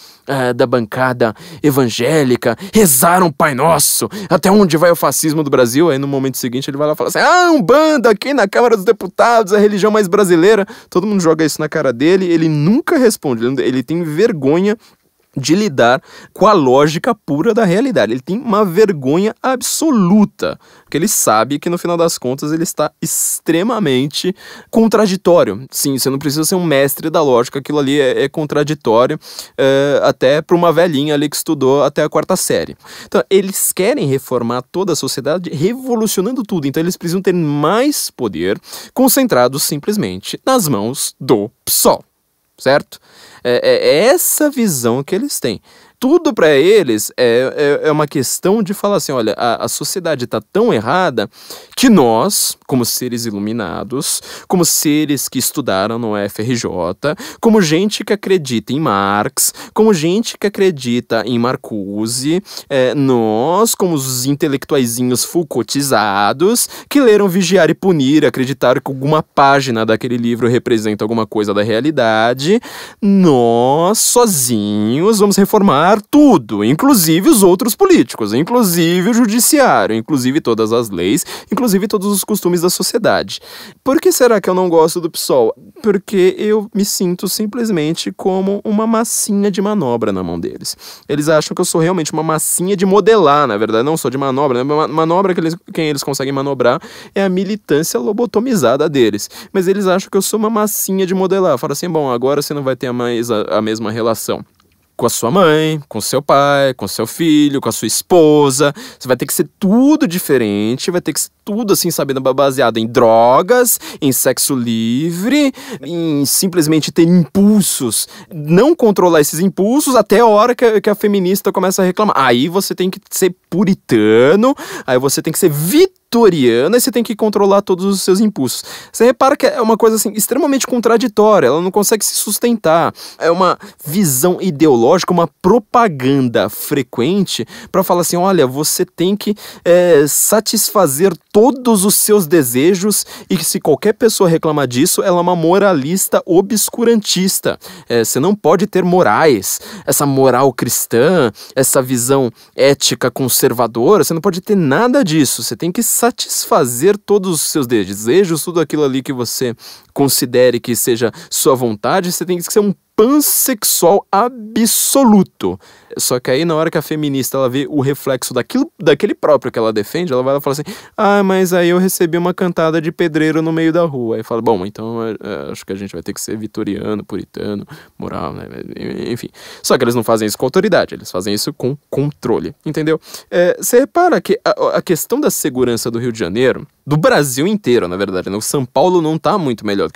da bancada evangélica rezaram Pai Nosso, até onde vai o fascismo do Brasil? Aí no momento seguinte ele vai lá e fala assim, Umbanda aqui na Câmara dos Deputados, a religião mais brasileira. Todo mundo joga isso na cara dele, ele nunca responde, ele tem vergonha de lidar com a lógica pura da realidade. Ele tem uma vergonha absoluta, porque ele sabe que no final das contas ele está extremamente contraditório. Sim, você não precisa ser um mestre da lógica, aquilo ali é contraditório, até para uma velhinha ali que estudou até a 4ª série. Então, eles querem reformar toda a sociedade, revolucionando tudo. Então, eles precisam ter mais poder, concentrado simplesmente nas mãos do PSOL, certo? É essa visão que eles têm. Tudo para eles é uma questão de falar assim, olha, a sociedade está tão errada que nós, como seres iluminados, como seres que estudaram no FRJ, como gente que acredita em Marx, como gente que acredita em Marcuse, nós, como os intelectuaizinhos Foucaultizados, que leram Vigiar e Punir, acreditaram que alguma página daquele livro representa alguma coisa da realidade, nós, sozinhos, vamos reformar tudo, inclusive os outros políticos, inclusive o judiciário, inclusive todas as leis, inclusive todos os costumes da sociedade. Por que será que eu não gosto do PSOL? Porque eu me sinto simplesmente como uma massinha de manobra na mão deles. Eles acham que eu sou realmente uma massinha de modelar, na verdade, não sou de manobra, né? Manobra quem eles conseguem manobrar é a militância lobotomizada deles. Mas eles acham que eu sou uma massinha de modelar. Fala assim, agora você não vai ter mais a mesma relação com a sua mãe, com seu pai, com seu filho, com a sua esposa. Você vai ter que ser tudo diferente, vai ter que ser tudo assim, sabe, baseado em drogas, em sexo livre, em simplesmente ter impulsos, não controlar esses impulsos até a hora que a feminista começa a reclamar. Aí você tem que ser puritano, aí você tem que ser vitorioso vitoriana e você tem que controlar todos os seus impulsos. Você repara que é uma coisa assim extremamente contraditória, ela não consegue se sustentar. É uma visão ideológica, uma propaganda frequente para falar assim, olha, você tem que satisfazer todos os seus desejos e que se qualquer pessoa reclamar disso, ela é uma moralista obscurantista. Você não pode ter morais, essa moral cristã, essa visão ética conservadora, você não pode ter nada disso. Você tem que satisfazer todos os seus desejos, tudo aquilo ali que você considere que seja sua vontade, você tem que ser um pansexual absoluto. Só que aí na hora que a feminista ela vê o reflexo daquele próprio que ela defende, ela vai lá e fala assim, mas aí eu recebi uma cantada de pedreiro no meio da rua. Aí fala, bom, então acho que a gente vai ter que ser vitoriano, puritano, moral, né? Enfim. Só que eles não fazem isso com autoridade, eles fazem isso com controle, entendeu? Você repara que a questão da segurança do Rio de Janeiro, do Brasil inteiro, na verdade, né? O São Paulo não tá muito melhor do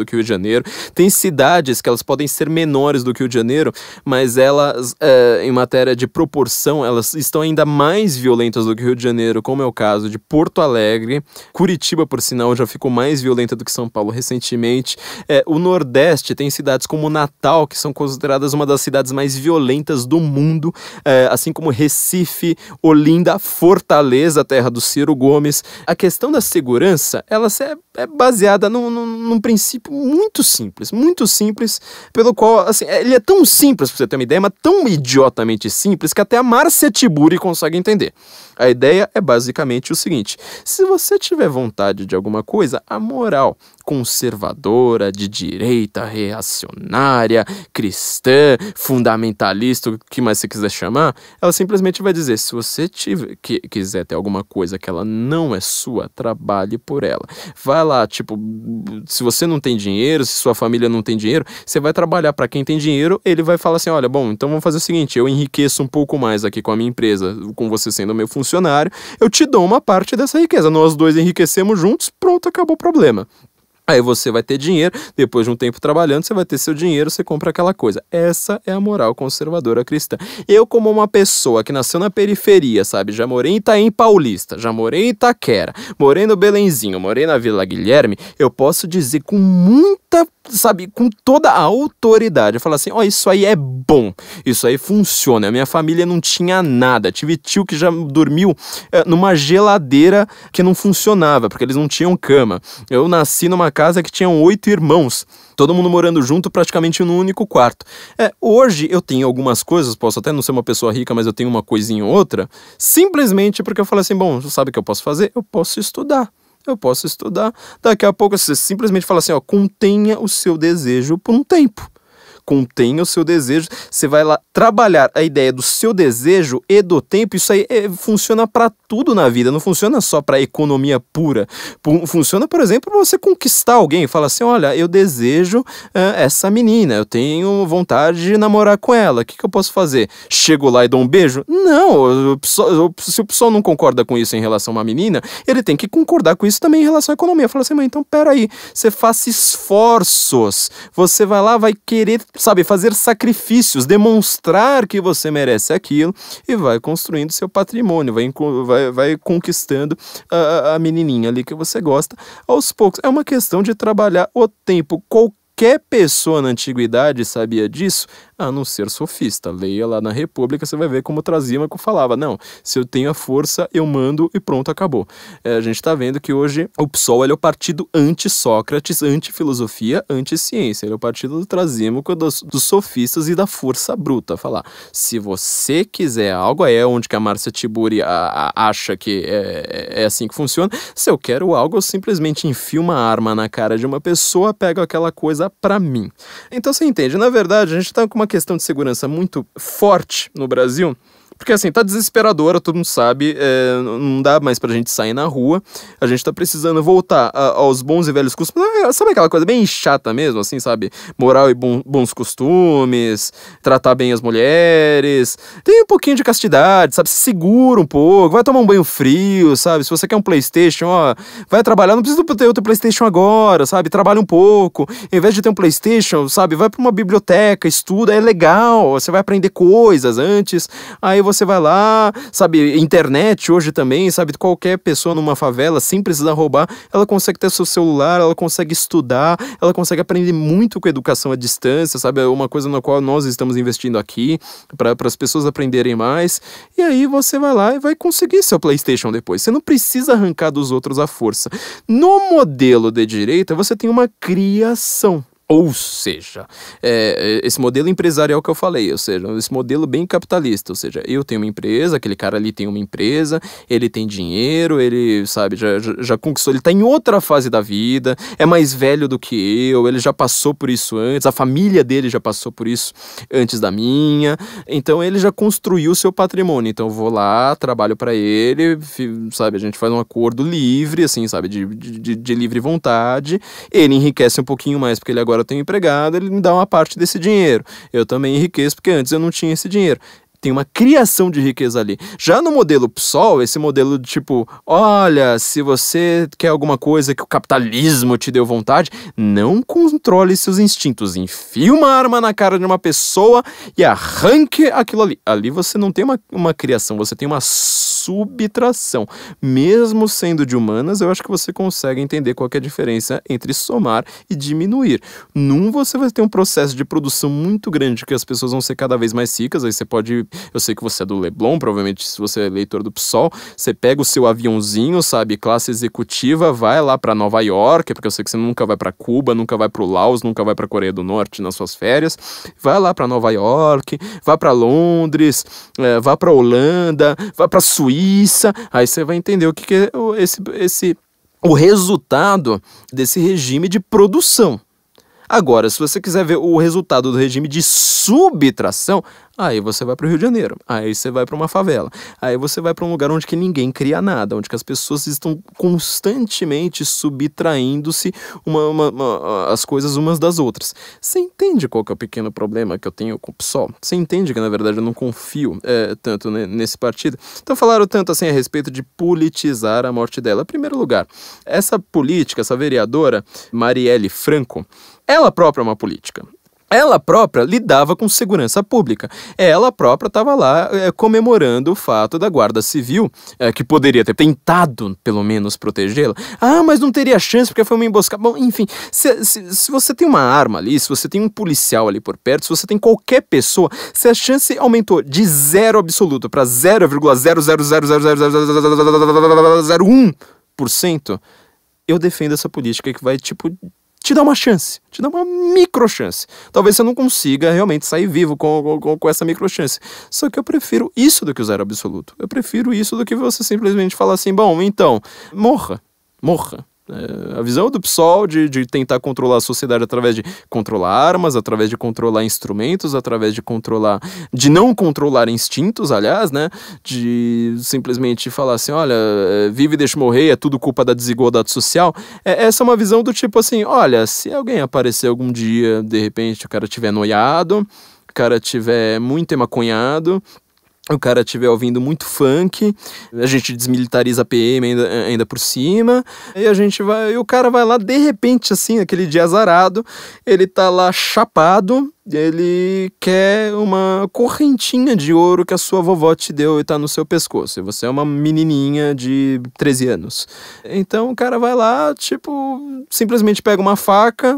que o Rio de Janeiro. Tem cidades que elas podem ser menores do que o Rio de Janeiro, mas elas, em matéria de proporção, elas estão ainda mais violentas do que o Rio de Janeiro, como é o caso de Porto Alegre. Curitiba, por sinal, já ficou mais violenta do que São Paulo recentemente. O Nordeste tem cidades como Natal, que são consideradas uma das cidades mais violentas do mundo, assim como Recife, Olinda, Fortaleza, terra do Ciro Gomes. A questão da segurança, ela é baseada num princípio muito simples, pelo qual, assim, ele é tão simples, pra você ter uma ideia, mas tão idiotamente simples que até a Márcia Tiburi consegue entender. A ideia é basicamente o seguinte, se você tiver vontade de alguma coisa, a moral conservadora, de direita, reacionária, cristã, fundamentalista, o que mais você quiser chamar, ela simplesmente vai dizer, se você quiser ter alguma coisa que ela não é sua, trabalhe por ela. Vai lá, tipo, se você não tem dinheiro, se sua família não tem dinheiro, você vai trabalhar para quem tem dinheiro, ele vai falar assim, olha, bom, então vamos fazer o seguinte, eu enriqueço um pouco mais aqui com a minha empresa, com você sendo meu funcionário, eu te dou uma parte dessa riqueza, nós dois enriquecemos juntos, pronto, acabou o problema. Aí você vai ter dinheiro, depois de um tempo trabalhando, você vai ter seu dinheiro, você compra aquela coisa. Essa é a moral conservadora cristã. Eu, como uma pessoa que nasceu na periferia, sabe? Já morei em Itaim Paulista, já morei em Itaquera, morei no Belenzinho, morei na Vila Guilherme, eu posso dizer com muita, sabe, com toda a autoridade, falar assim, isso aí é bom, isso aí funciona. A minha família não tinha nada, tive tio que já dormiu numa geladeira que não funcionava, porque eles não tinham cama. Eu nasci numa casa que tinham 8 irmãos, todo mundo morando junto praticamente num único quarto. Hoje eu tenho algumas coisas, posso até não ser uma pessoa rica, mas eu tenho uma coisinha ou outra, simplesmente porque eu falei assim, bom, sabe o que eu posso fazer? Eu posso estudar. Daqui a pouco você simplesmente fala assim, contenha o seu desejo por um tempo. Contenha o seu desejo, você vai lá trabalhar a ideia do seu desejo e do tempo, isso aí funciona para tudo na vida, não funciona só para economia pura, funciona, por exemplo, para você conquistar alguém, fala assim, olha, eu desejo essa menina, eu tenho vontade de namorar com ela, o que eu posso fazer? Chego lá e dou um beijo? Não, se o pessoal não concorda com isso em relação a uma menina, ele tem que concordar com isso também em relação à economia, fala assim, mas então peraí, você faça esforços, você vai lá, vai querer, sabe, fazer sacrifícios, demonstrar que você merece aquilo e vai construindo seu patrimônio, vai conquistando a menininha ali que você gosta aos poucos. É uma questão de trabalhar o tempo. Qualquer pessoa na antiguidade sabia disso, a não ser sofista. Leia lá na República, você vai ver como Trasímaco falava, não, se eu tenho a força, eu mando e pronto, acabou. A gente está vendo que hoje o PSOL é o partido anti-Sócrates, anti-filosofia, anti-ciência. Ele é o partido do Trasímaco, dos sofistas e da força bruta. Falar, se você quiser algo, é onde que a Márcia Tiburi acha que é assim que funciona. Se eu quero algo, eu simplesmente enfio uma arma na cara de uma pessoa, pego aquela coisa pra mim. Então você entende, na verdade, a gente tá com uma questão de segurança muito forte no Brasil, porque assim, tá desesperadora, todo mundo sabe, não dá mais pra gente sair na rua, a gente tá precisando voltar aos bons e velhos costumes, sabe aquela coisa bem chata mesmo, assim, sabe, moral e bons costumes, tratar bem as mulheres, tem um pouquinho de castidade, sabe, se segura um pouco, vai tomar um banho frio, sabe, se você quer um PlayStation, vai trabalhar, não precisa ter outro PlayStation agora, sabe, trabalha um pouco, em vez de ter um PlayStation, sabe, vai pra uma biblioteca, estuda, é legal, você vai aprender coisas antes, aí você você vai lá, sabe, internet hoje também, sabe, qualquer pessoa numa favela, sem precisar roubar, ela consegue ter seu celular, ela consegue estudar, ela consegue aprender muito com educação à distância, sabe, é uma coisa na qual nós estamos investindo aqui, para as pessoas aprenderem mais, e aí você vai lá e vai conseguir seu PlayStation depois. Você não precisa arrancar dos outros à força. No modelo de direita, você tem uma criação. Ou seja, esse modelo empresarial que eu falei, ou seja, esse modelo bem capitalista, ou seja, eu tenho uma empresa, aquele cara ali tem uma empresa, ele tem dinheiro, ele, sabe, já conquistou, ele está em outra fase da vida, é mais velho do que eu, ele já passou por isso antes, a família dele já passou por isso antes da minha, então ele já construiu o seu patrimônio, então eu vou lá, trabalho para ele, sabe, a gente faz um acordo livre, assim, sabe, de livre vontade, ele enriquece um pouquinho mais porque ele agora tem um empregado, ele me dá uma parte desse dinheiro. Eu também enriqueço porque antes eu não tinha esse dinheiro. Tem uma criação de riqueza ali. Já no modelo PSOL, esse modelo de tipo, olha, se você quer alguma coisa que o capitalismo te deu vontade, não controle seus instintos. Enfie uma arma na cara de uma pessoa e arranque aquilo ali. Ali você não tem uma criação, você tem uma subtração. Mesmo sendo de humanas, eu acho que você consegue entender qual que é a diferença entre somar e diminuir. Num você vai ter um processo de produção muito grande, que as pessoas vão ser cada vez mais ricas, aí você pode... Eu sei que você é do Leblon, provavelmente se você é leitor do PSOL, você pega o seu aviãozinho, sabe, classe executiva, vai lá pra Nova York, porque eu sei que você nunca vai pra Cuba, nunca vai pro Laos, nunca vai pra Coreia do Norte nas suas férias, vai lá pra Nova York, vai pra Londres, vai pra Holanda, vai pra Suíça, aí você vai entender o que é o resultado desse regime de produção. Agora, se você quiser ver o resultado do regime de subtração, aí você vai para o Rio de Janeiro, aí você vai para uma favela, aí você vai para um lugar onde que ninguém cria nada, onde que as pessoas estão constantemente subtraindo-se as coisas umas das outras. Você entende qual que é o pequeno problema que eu tenho com o PSOL? Você entende que, na verdade, eu não confio tanto nesse partido? Então falaram tanto assim a respeito de politizar a morte dela. Em primeiro lugar, essa política, essa vereadora, Marielle Franco, ela própria é uma política. Ela própria lidava com segurança pública. Ela própria estava lá comemorando o fato da Guarda Civil, que poderia ter tentado, pelo menos, protegê-la. Ah, mas não teria chance porque foi uma emboscada. Bom, enfim, se você tem uma arma ali, se você tem um policial ali por perto, se você tem qualquer pessoa, se a chance aumentou de 0 absoluto para 0,0000001%, eu defendo essa política que vai, tipo... te dá uma chance, te dá uma micro chance. Talvez você não consiga realmente sair vivo com essa micro chance. Só que eu prefiro isso do que o 0 absoluto. Eu prefiro isso do que você simplesmente falar assim, bom, então, morra. A visão do PSOL de tentar controlar a sociedade através de controlar armas, através de controlar instrumentos, através de não controlar instintos, aliás, né? De simplesmente falar assim, olha, vive e deixa morrer, é tudo culpa da desigualdade social. Essa é uma visão do tipo assim, olha, se alguém aparecer algum dia, de repente o cara tiver noiado, o cara tiver muito emaconhado, o cara estiver ouvindo muito funk, a gente desmilitariza a PM ainda por cima, e o cara vai lá, de repente, assim, aquele dia azarado, ele tá lá chapado, ele quer uma correntinha de ouro que a sua vovó te deu e tá no seu pescoço, e você é uma menininha de 13 anos. Então o cara vai lá, tipo, simplesmente pega uma faca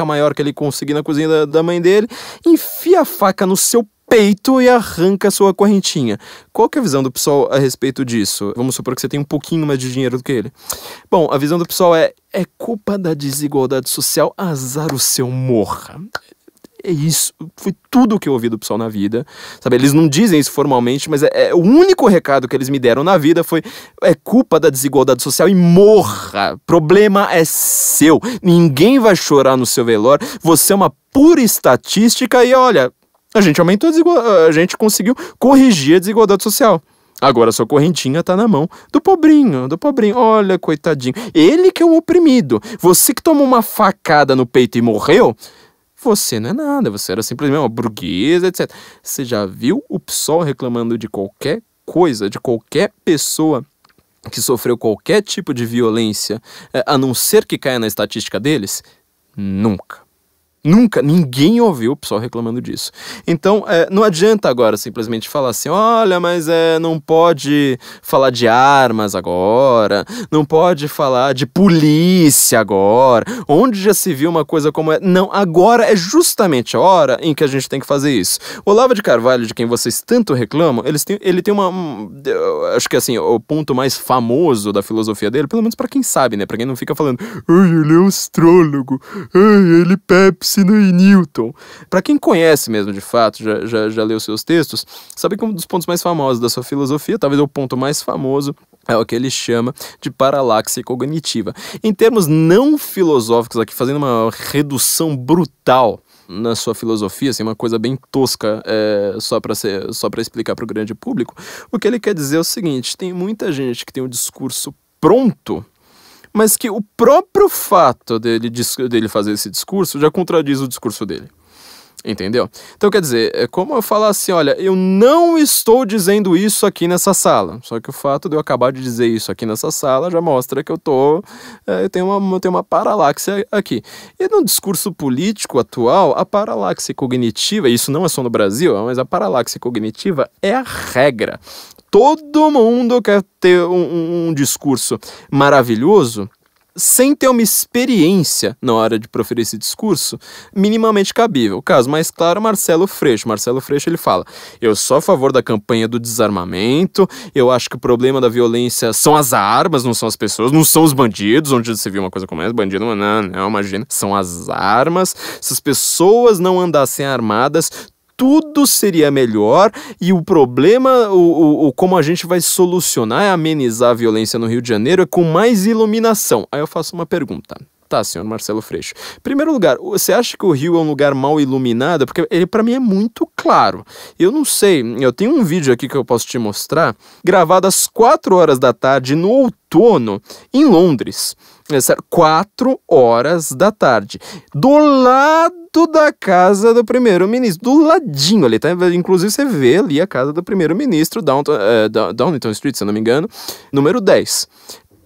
maior que ele conseguir na cozinha da mãe dele, enfia a faca no seu peito e arranca a sua correntinha. Qual que é a visão do PSOL a respeito disso? Vamos supor que você tem um pouquinho mais de dinheiro do que ele. Bom, a visão do PSOL é culpa da desigualdade social, azar o seu, morra. É isso, foi tudo que eu ouvi do PSOL na vida, sabe, eles não dizem isso formalmente, mas o único recado que eles me deram na vida foi, culpa da desigualdade social e morra, problema é seu, ninguém vai chorar no seu velório, você é uma pura estatística e olha, a gente aumentou a gente conseguiu corrigir a desigualdade social. Agora sua correntinha tá na mão do pobrinho, olha, coitadinho, ele que é o oprimido, você que tomou uma facada no peito e morreu, você não é nada, você era simplesmente uma burguesa, etc. Você já viu o PSOL reclamando de qualquer coisa, de qualquer pessoa que sofreu qualquer tipo de violência, a não ser que caia na estatística deles? Nunca. Nunca, ninguém ouviu o pessoal reclamando disso. Então, não adianta agora simplesmente falar assim, olha, mas não pode falar de armas agora, não pode falar de polícia agora, onde já se viu uma coisa como é. Não, agora é justamente a hora em que a gente tem que fazer isso. O Olavo de Carvalho, de quem vocês tanto reclamam, ele tem acho que assim, o ponto mais famoso da filosofia dele, pelo menos pra quem sabe, né, pra quem não fica falando, ai, ele é um astrólogo, ai, ele Pepsi e Newton. Pra quem conhece mesmo de fato, já leu seus textos, sabe que um dos pontos mais famosos da sua filosofia, talvez o ponto mais famoso, é o que ele chama de paralaxe cognitiva. Em termos não filosóficos aqui, fazendo uma redução brutal na sua filosofia, assim, uma coisa bem tosca, só para explicar para o grande público, o que ele quer dizer é o seguinte: tem muita gente que tem um discurso pronto, mas que o próprio fato dele fazer esse discurso já contradiz o discurso dele. Entendeu? Então, quer dizer, é como eu falar assim, olha, eu não estou dizendo isso aqui nessa sala, só que o fato de eu acabar de dizer isso aqui nessa sala já mostra que eu tenho uma paralaxe aqui. E no discurso político atual, a paralaxe cognitiva, isso não é só no Brasil, mas a paralaxe cognitiva é a regra. Todo mundo quer ter um discurso maravilhoso sem ter uma experiência na hora de proferir esse discurso minimamente cabível. O caso mais claro é Marcelo Freixo. Marcelo Freixo, ele fala, eu sou a favor da campanha do desarmamento, eu acho que o problema da violência são as armas, não são as pessoas, não são os bandidos, onde você viu uma coisa como essa, bandido, não, imagina, são as armas. Se as pessoas não andassem armadas, tudo seria melhor, e o problema, como a gente vai solucionar e amenizar a violência no Rio de Janeiro é com mais iluminação. Aí eu faço uma pergunta. Tá, senhor Marcelo Freixo. Em primeiro lugar, você acha que o Rio é um lugar mal iluminado? Porque ele, pra mim, é muito claro. Eu não sei, eu tenho um vídeo aqui que eu posso te mostrar, gravado às 4 horas da tarde, no outono, em Londres. 4 horas da tarde. Do lado da casa do primeiro-ministro. Do ladinho ali, tá? Inclusive você vê ali a casa do primeiro-ministro, Downington Street, se eu não me engano, número 10.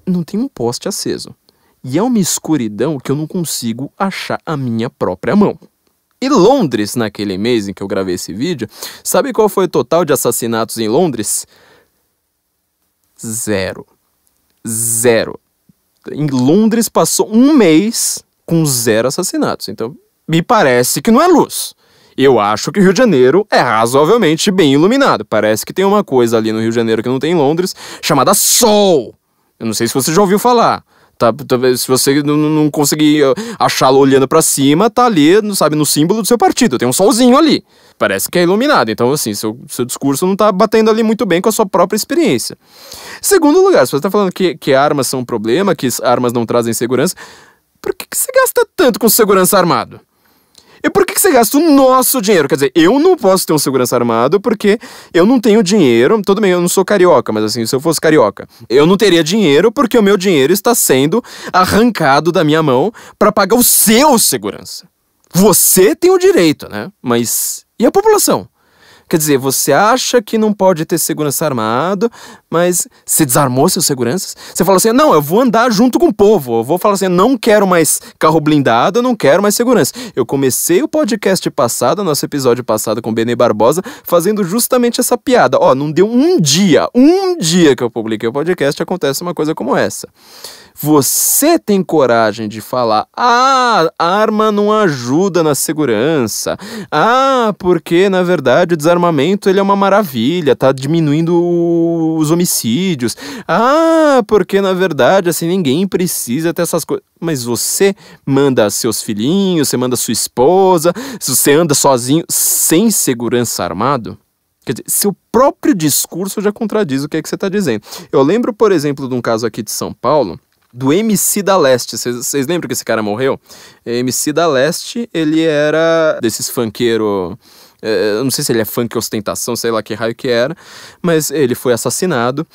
Não tem um poste aceso. E é uma escuridão que eu não consigo achar a minha própria mão. E Londres, naquele mês em que eu gravei esse vídeo, sabe qual foi o total de assassinatos em Londres? 0. Em Londres passou um mês com 0 assassinatos. Então, me parece que não é luz. Eu acho que o Rio de Janeiro é razoavelmente bem iluminado. Parece que tem uma coisa ali no Rio de Janeiro que não tem em Londres, chamada sol. Eu não sei se você já ouviu falar. Tá, se você não conseguir achá-lo olhando pra cima, tá ali, sabe, no símbolo do seu partido. Tem um solzinho ali. Parece que é iluminado. Então, assim, seu discurso não tá batendo ali muito bem com a sua própria experiência. Segundo lugar, se você tá falando que armas são um problema, que armas não trazem segurança, por que você gasta tanto com segurança armado? E por que você gasta o nosso dinheiro? Quer dizer, eu não posso ter um segurança armado porque eu não tenho dinheiro. Tudo bem, eu não sou carioca, mas assim, se eu fosse carioca, eu não teria dinheiro porque o meu dinheiro está sendo arrancado da minha mão para pagar o seu segurança. Você tem o direito, né? Mas e a população? Quer dizer, você acha que não pode ter segurança armado, mas você desarmou seus seguranças? Você fala assim, não, eu vou andar junto com o povo. Eu vou falar assim, não quero mais carro blindado, eu não quero mais segurança. Eu comecei o podcast passado, nosso episódio passado com o Benê Barbosa, fazendo justamente essa piada. Ó, não deu um dia que eu publiquei o podcast, acontece uma coisa como essa. Você tem coragem de falar, a arma não ajuda na segurança, porque na verdade o desarmamento ele é uma maravilha, tá diminuindo os homicídios, porque na verdade assim ninguém precisa ter essas coisas. Mas você manda seus filhinhos, você manda sua esposa, se você anda sozinho, sem segurança armado, quer dizer, seu próprio discurso já contradiz o que é que você está dizendo. Eu lembro, por exemplo, de um caso aqui de São Paulo, do MC da Leste. Vocês lembram que esse cara morreu? MC da Leste, ele era desses funkeiros Eu não sei se ele é funk ostentação, sei lá que raio que era, mas ele foi assassinado.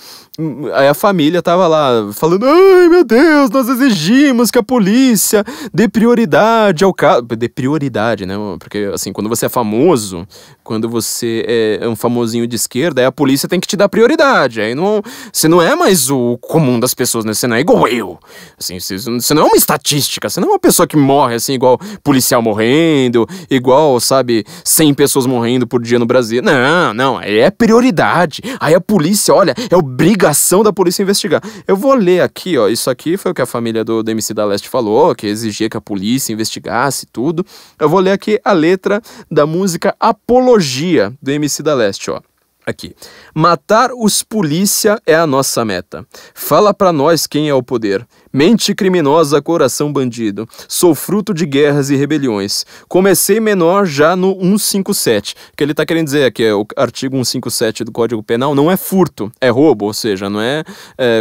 Aí a família tava lá falando: ai meu Deus, nós exigimos que a polícia dê prioridade ao caso. Dê prioridade, né? Porque assim, quando você é famoso, quando você é um famosinho de esquerda, aí a polícia tem que te dar prioridade. Aí não, você não é mais o comum das pessoas, né? Você não é igual eu. Assim, você não é uma estatística, você não é uma pessoa que morre assim, igual policial morrendo, igual, sabe, 100 pessoas morrendo por dia no Brasil. Não, aí é prioridade. Aí a polícia, olha, é obrigação da polícia investigar. Eu vou ler aqui, ó, isso aqui foi o que a família do MC da Leste falou, que exigia que a polícia investigasse tudo. Eu vou ler aqui a letra da música Apologia do MC da Leste, ó. Aqui. Matar os polícia é a nossa meta. Fala pra nós quem é o poder. Mente criminosa, coração bandido. Sou fruto de guerras e rebeliões. Comecei menor já no 157. O que ele tá querendo dizer aqui é o artigo 157 do Código Penal não é furto, é roubo, ou seja, não é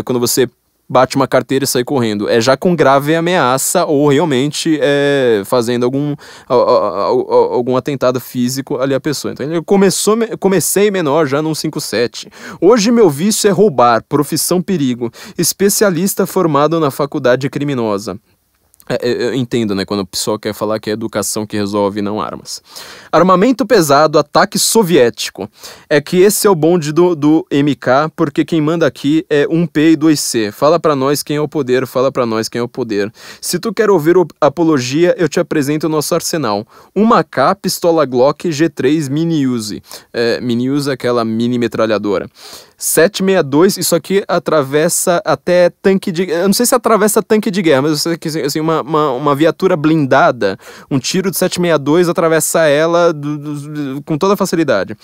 quando você bate uma carteira e sai correndo. É já com grave ameaça ou realmente fazendo algum atentado físico ali à pessoa. Então ele comecei menor já no 157. Hoje meu vício é roubar, profissão perigo, especialista formado na faculdade criminosa. Eu entendo, né, quando o pessoal quer falar que é educação que resolve, não armas. Armamento pesado, ataque soviético. É que esse é o bonde do MK, porque quem manda aqui é 1P e 2C. Fala pra nós quem é o poder, fala pra nós quem é o poder. Se tu quer ouvir apologia, eu te apresento o nosso arsenal. Uma AK, pistola Glock, G3, mini-use. Mini-use é aquela mini metralhadora. 762, isso aqui atravessa até tanque de... Eu não sei se atravessa tanque de guerra, mas eu sei que assim, uma viatura blindada, um tiro de 762 atravessa ela com toda facilidade.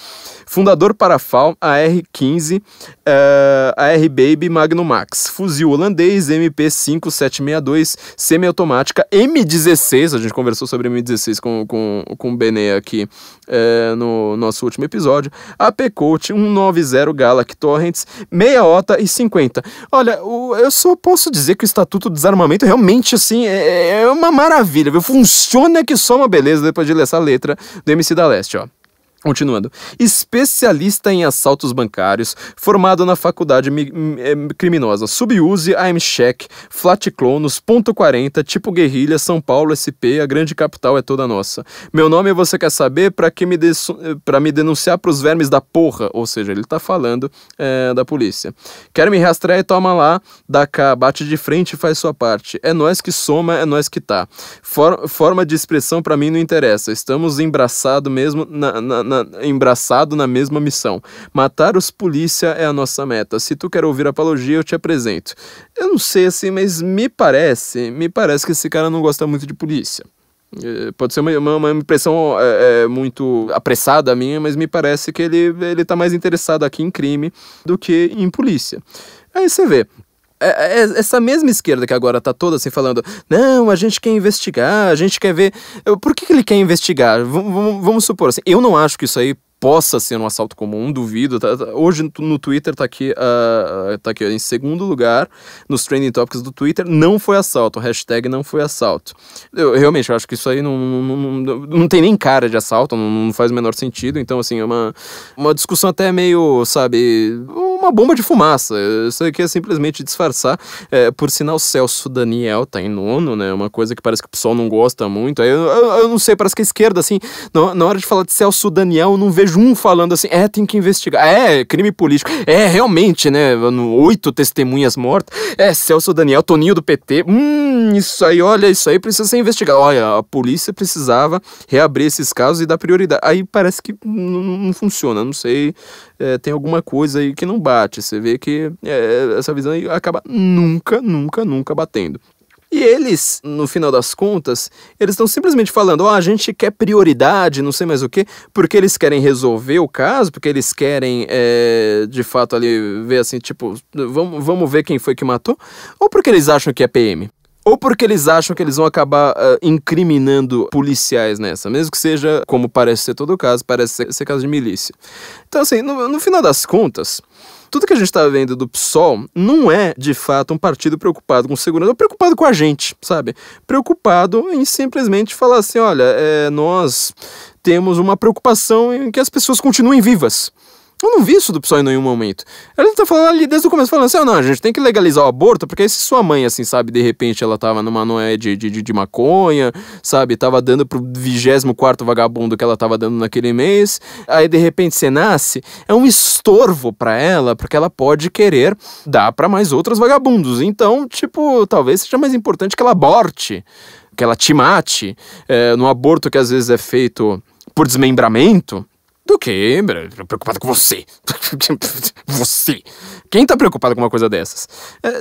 Fundador Parafal, AR-15, AR-Baby Magnum Max. Fuzil holandês, MP5 762, semi-automática, M16, a gente conversou sobre M16 com o Benê aqui no nosso último episódio. AP Colt 190 Galac Torrents, meia OTA e 50. Olha, eu só posso dizer que o Estatuto do Desarmamento realmente, assim, é uma maravilha, viu? Funciona que só uma beleza depois de ler essa letra do MC da Leste, ó. Continuando. Especialista em assaltos bancários, formado na faculdade criminosa. Subuse, AIM-Check, Flat Clonos, Ponto 40, Tipo Guerrilha, São Paulo, SP, a grande capital é toda nossa. Meu nome você quer saber pra me denunciar pros vermes da porra. Ou seja, ele tá falando da polícia. Quer me rastrear e toma lá, dá cá, bate de frente e faz sua parte. É nós que soma, é nós que tá. Forma de expressão pra mim não interessa. Estamos embraçados mesmo embraçado na mesma missão. Matar os polícia é a nossa meta. Se tu quer ouvir apologia, eu te apresento. Eu não sei assim, mas me parece que esse cara não gosta muito de polícia. Pode ser uma impressão muito apressada a minha, mas me parece que ele tá mais interessado aqui em crime do que em polícia. Aí você vê. Essa mesma esquerda que agora tá toda assim falando, não, a gente quer investigar, a gente quer ver... Por que ele quer investigar? Vamos supor assim, eu não acho que isso aí possa ser um assalto comum, duvido. Hoje no Twitter tá aqui em segundo lugar, nos trending topics do Twitter, não foi assalto, hashtag não foi assalto. Eu realmente acho que isso aí não tem nem cara de assalto, não faz o menor sentido, então assim, é uma discussão até meio, sabe, uma bomba de fumaça. Isso aqui é simplesmente disfarçar. Por sinal, Celso Daniel tá em nono, né, uma coisa que parece que o pessoal não gosta muito. Eu não sei, parece que a esquerda, assim, na hora de falar de Celso Daniel, eu não vejo um falando assim, tem que investigar, crime político, realmente, né, 8 testemunhas mortas, Celso Daniel, Toninho do PT, isso aí precisa ser investigado, olha, a polícia precisava reabrir esses casos e dar prioridade, aí parece que não funciona, não sei, tem alguma coisa aí que não bate, você vê que essa visão aí acaba nunca batendo. E eles, no final das contas, eles estão simplesmente falando, a gente quer prioridade, não sei mais o quê, porque eles querem resolver o caso, porque eles querem, de fato, ali ver assim, tipo, vamos ver quem foi que matou, ou porque eles acham que é PM. Ou porque eles acham que eles vão acabar incriminando policiais nessa, mesmo que seja, como parece ser todo o caso, parece ser caso de milícia. Então, assim, no final das contas, tudo que a gente tá vendo do PSOL não é, de fato, um partido preocupado com segurança, preocupado com a gente, sabe? Preocupado em simplesmente falar assim, olha, nós temos uma preocupação em que as pessoas continuem vivas. Eu não vi isso do PSOL em nenhum momento. Ela tá falando ali desde o começo, falando assim, não, a gente tem que legalizar o aborto, porque aí se sua mãe, assim, sabe, de repente ela tava numa noé de maconha, sabe, tava dando pro 24º vagabundo que ela tava dando naquele mês, aí de repente você nasce, é um estorvo pra ela, porque ela pode querer dar pra mais outros vagabundos. Então, tipo, talvez seja mais importante que ela aborte, que ela te mate, no aborto que às vezes é feito por desmembramento, do que preocupado com você. Você. Quem tá preocupado com uma coisa dessas?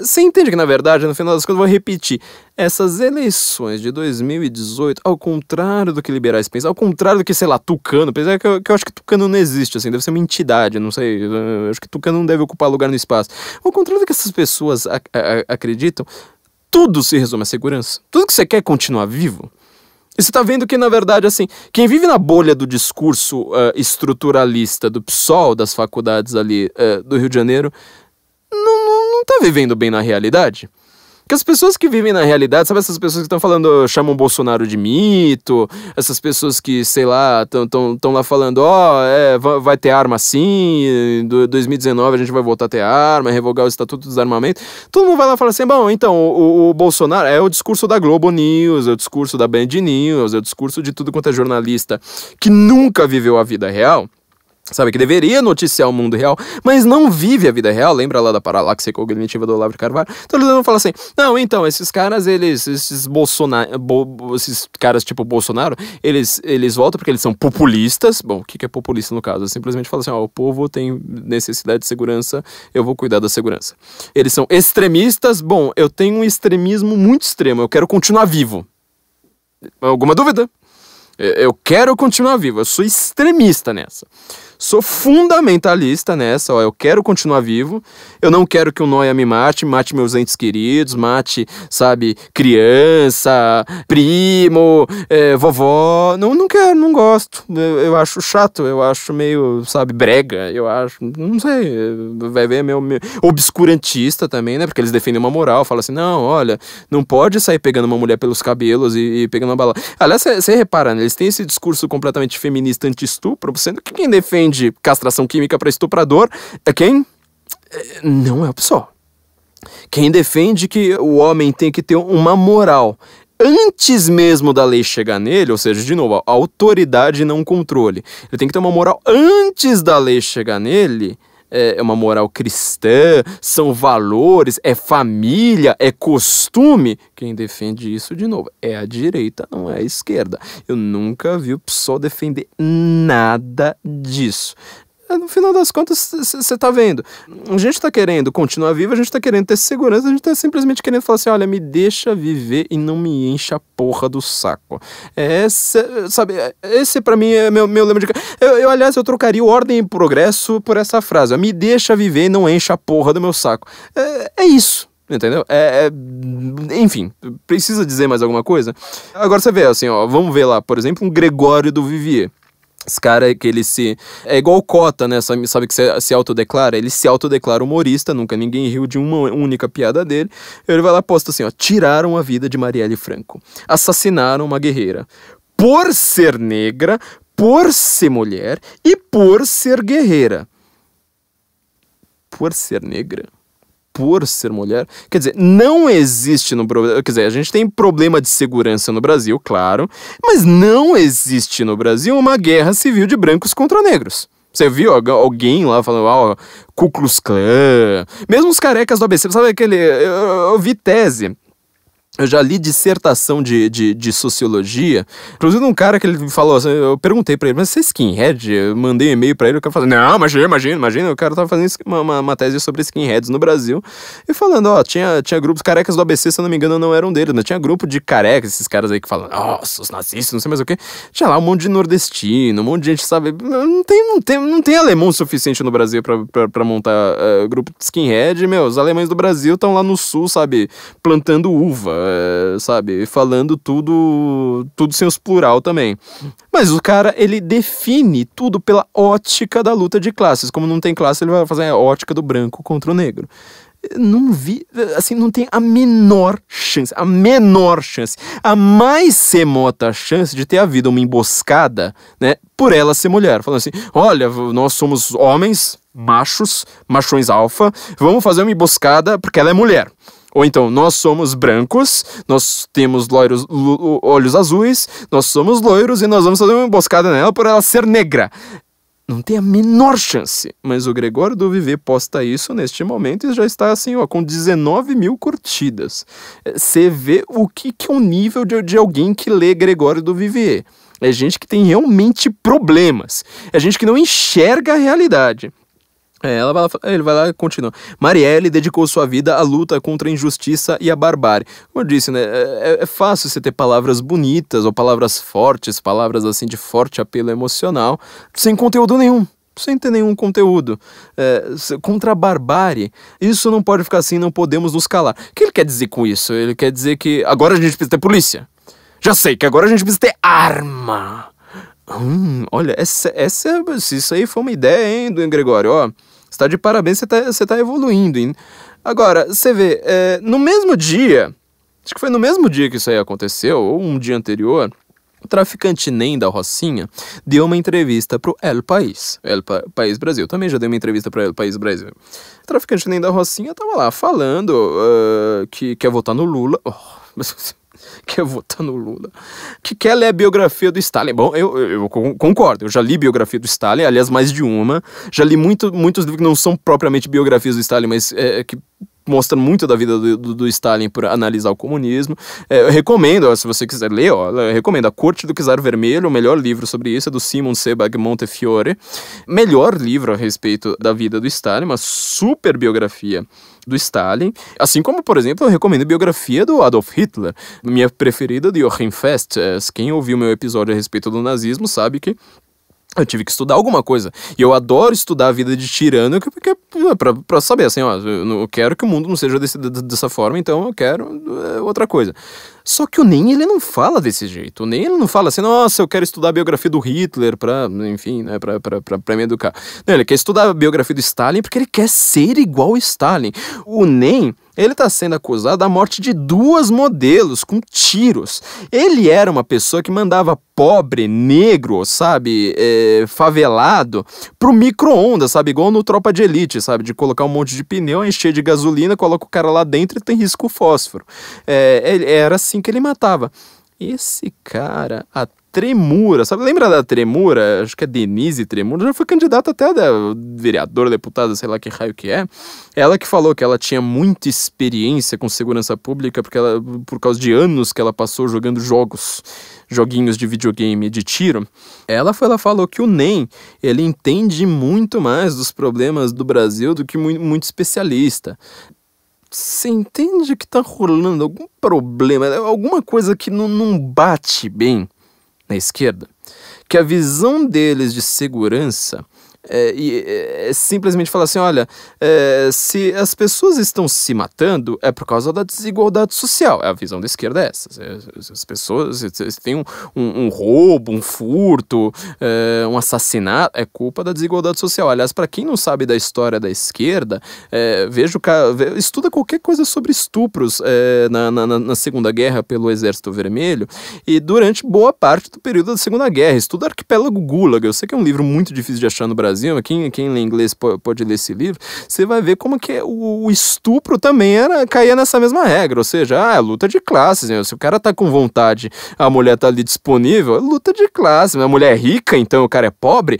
Você entende que, na verdade, no final das contas, eu vou repetir. Essas eleições de 2018, ao contrário do que liberais pensam, ao contrário do que, sei lá, Tucano, apesar que eu acho que Tucano não existe, assim, deve ser uma entidade, não sei, eu acho que Tucano não deve ocupar lugar no espaço. Ao contrário do que essas pessoas acreditam, tudo se resume à segurança. Tudo que você quer é continuar vivo. E você tá vendo que, na verdade, assim, quem vive na bolha do discurso estruturalista do PSOL, das faculdades ali do Rio de Janeiro, não tá vivendo bem na realidade. Porque as pessoas que vivem na realidade, sabe essas pessoas que estão falando, chamam o Bolsonaro de mito, essas pessoas que, sei lá, estão lá falando, vai ter arma sim, em 2019 a gente vai voltar a ter arma, revogar o Estatuto do Desarmamento. Todo mundo vai lá e fala assim, bom, então, o Bolsonaro é o discurso da Globo News, é o discurso da Band News, é o discurso de tudo quanto é jornalista que nunca viveu a vida real. Sabe, que deveria noticiar o mundo real, mas não vive a vida real. Lembra lá da paralaxe cognitiva do Olavo de Carvalho? Então eles vão falar assim, não, então, esses caras, esses caras tipo Bolsonaro, eles voltam porque eles são populistas. Bom, o que é populista no caso? Simplesmente fala assim, o povo tem necessidade de segurança, eu vou cuidar da segurança. Eles são extremistas, bom, eu tenho um extremismo muito extremo, eu quero continuar vivo. Alguma dúvida? Eu quero continuar vivo, eu sou extremista nessa. Sou fundamentalista nessa, eu quero continuar vivo, eu não quero que o Noia me mate meus entes queridos, mate, sabe, criança, primo, vovó, não quero, não gosto, eu acho chato, eu acho meio, sabe, brega, eu acho, não sei, vai ver meio obscurantista também, né, porque eles defendem uma moral, falam assim, não, olha, não pode sair pegando uma mulher pelos cabelos e pegando uma bala. Aliás, você repara, né, eles têm esse discurso completamente feminista anti-estupro, sendo que quem defende castração química para estuprador é quem? Não é o PSOL. Quem defende que o homem tem que ter uma moral antes mesmo da lei chegar nele, ou seja, de novo, a autoridade e não o controle. Ele tem que ter uma moral antes da lei chegar nele. É uma moral cristã, são valores, é família, é costume. Quem defende isso, de novo, é a direita, não é a esquerda. Eu nunca vi o PSOL defender nada disso. No final das contas, você tá vendo. A gente tá querendo continuar vivo, a gente tá querendo ter segurança, a gente tá simplesmente querendo falar assim, olha, me deixa viver e não me encha a porra do saco. Esse pra mim é meu lema de... Aliás, eu trocaria o Ordem e Progresso por essa frase. Me deixa viver e não encha a porra do meu saco. É isso. Entendeu? Enfim, precisa dizer mais alguma coisa? Agora você vê, assim, vamos ver lá, por exemplo, um Gregório do Vivier. Esse cara que ele é igual o Cota, né? Sabe que se autodeclara? Ele se autodeclara humorista, nunca ninguém riu de uma única piada dele. Ele vai lá e posta assim, tiraram a vida de Marielle Franco. Assassinaram uma guerreira. Por ser negra, por ser mulher e por ser guerreira. Por ser negra? Por ser mulher, quer dizer, não existe quer dizer, a gente tem problema de segurança no Brasil, claro, mas não existe no Brasil uma guerra civil de brancos contra negros. Você viu alguém lá falando, Ku Klux Klan, mesmo os carecas do ABC, sabe aquele, eu vi tese. Eu já li dissertação de sociologia. Inclusive um cara que ele falou assim, eu perguntei pra ele, mas você é skinhead? Eu mandei um e-mail pra ele, o cara falou, não, imagina, o cara tava fazendo uma tese sobre skinheads no Brasil, e falando, tinha grupos carecas do ABC, se eu não me engano, não eram deles, mas tinha grupo de carecas, esses caras aí que falam, nossa, os nazistas, não sei mais o que, tinha lá um monte de nordestino, um monte de gente, sabe, não tem alemão suficiente no Brasil pra montar grupo de skinhead, os alemães do Brasil estão lá no sul, sabe, plantando uva. sabe? Falando tudo sem os plural também. Mas o cara, ele define tudo pela ótica da luta de classes. Como não tem classe, ele vai fazer a ótica do branco contra o negro. Não vi, assim, não tem a menor chance, a mais remota chance de ter havido uma emboscada, né, por ela ser mulher, falando assim, olha, nós somos homens, machões alfa, vamos fazer uma emboscada porque ela é mulher. Ou então, nós somos brancos, nós temos olhos azuis, nós somos loiros e nós vamos fazer uma emboscada nela por ela ser negra. Não tem a menor chance. Mas o Gregório do Vivier posta isso neste momento e já está assim, ó, com 19 mil curtidas. Você vê o que é o nível de alguém que lê Gregório do Vivier. É gente que tem realmente problemas. É gente que não enxerga a realidade. Ele vai lá e continua. Marielle dedicou sua vida à luta contra a injustiça e a barbárie. Como eu disse, né? É fácil você ter palavras bonitas ou palavras fortes, palavras assim de forte apelo emocional, sem conteúdo nenhum. Sem ter nenhum conteúdo. Contra a barbárie. Isso não pode ficar assim, não podemos nos calar. O que ele quer dizer com isso? Ele quer dizer que agora a gente precisa ter polícia. Já sei que agora a gente precisa ter arma. Olha, se isso aí foi uma ideia, hein, do Gregório, ó. Você tá de parabéns, você tá evoluindo, hein? Agora, você vê, no mesmo dia, acho que foi no mesmo dia que isso aí aconteceu, ou um dia anterior, o traficante Ney da Rocinha deu uma entrevista pro El País Brasil. Também já deu uma entrevista pro El País Brasil. O traficante Ney da Rocinha tava lá falando que quer votar no Lula. Quer votar no Lula, que quer ler a biografia do Stalin. Bom, eu concordo, eu já li biografia do Stalin, aliás, mais de uma. Já li muitos livros que não são propriamente biografias do Stalin, mas que mostram muito da vida do Stalin por analisar o comunismo. Eu recomendo, ó, se você quiser ler, ó, eu recomendo A Corte do Czar Vermelho, o melhor livro sobre isso, é do Simon Sebag Montefiore. Melhor livro a respeito da vida do Stalin, uma super biografia do Stalin, assim como, por exemplo, eu recomendo a biografia do Adolf Hitler, minha preferida, de Joachim Fest. Quem ouviu meu episódio a respeito do nazismo sabe que eu tive que estudar alguma coisa. E eu adoro estudar a vida de tirano pra saber, assim, ó, eu quero que o mundo não seja dessa forma, então eu quero outra coisa. Só que o Ney, ele não fala desse jeito. O Ney, ele não fala assim, nossa, eu quero estudar a biografia do Hitler pra, enfim, né, pra me educar. Não, ele quer estudar a biografia do Stalin porque ele quer ser igual ao Stalin. O Ney, ele tá sendo acusado da morte de 2 modelos com tiros. Ele era uma pessoa que mandava pobre, negro, sabe, favelado, pro micro-ondas, sabe, igual no Tropa de Elite, sabe, de colocar um monte de pneu, encher de gasolina, coloca o cara lá dentro e tem risco fósforo. Era assim que ele matava. Esse cara, a Tremura, sabe, lembra da Tremura? Acho que é Denise Tremura, já foi candidata até a vereadora, deputada, sei lá que raio que é. Ela que falou que ela tinha muita experiência com segurança pública por causa de anos que ela passou jogando joguinhos de videogame de tiro. Ela falou que o Ney, ele entende muito mais dos problemas do Brasil do que muito especialista. Você entende que tá rolando algum problema, alguma coisa que não bate bem na esquerda? Que a visão deles de segurança simplesmente falar assim, olha, se as pessoas estão se matando é por causa da desigualdade social. A visão da esquerda é essa. As pessoas têm um roubo, um furto, um assassinato, é culpa da desigualdade social. Aliás, para quem não sabe da história da esquerda, estuda qualquer coisa sobre estupros na Segunda Guerra pelo Exército Vermelho e durante boa parte do período da Segunda Guerra. Estuda Arquipélago Gulag. Eu sei que é um livro muito difícil de achar no Brasil, quem lê inglês pode ler esse livro. Você vai ver como que o estupro também caía nessa mesma regra, ou seja, é luta de classes, né? Se o cara tá com vontade, a mulher tá ali disponível, é luta de classe. A mulher é rica, então o cara é pobre,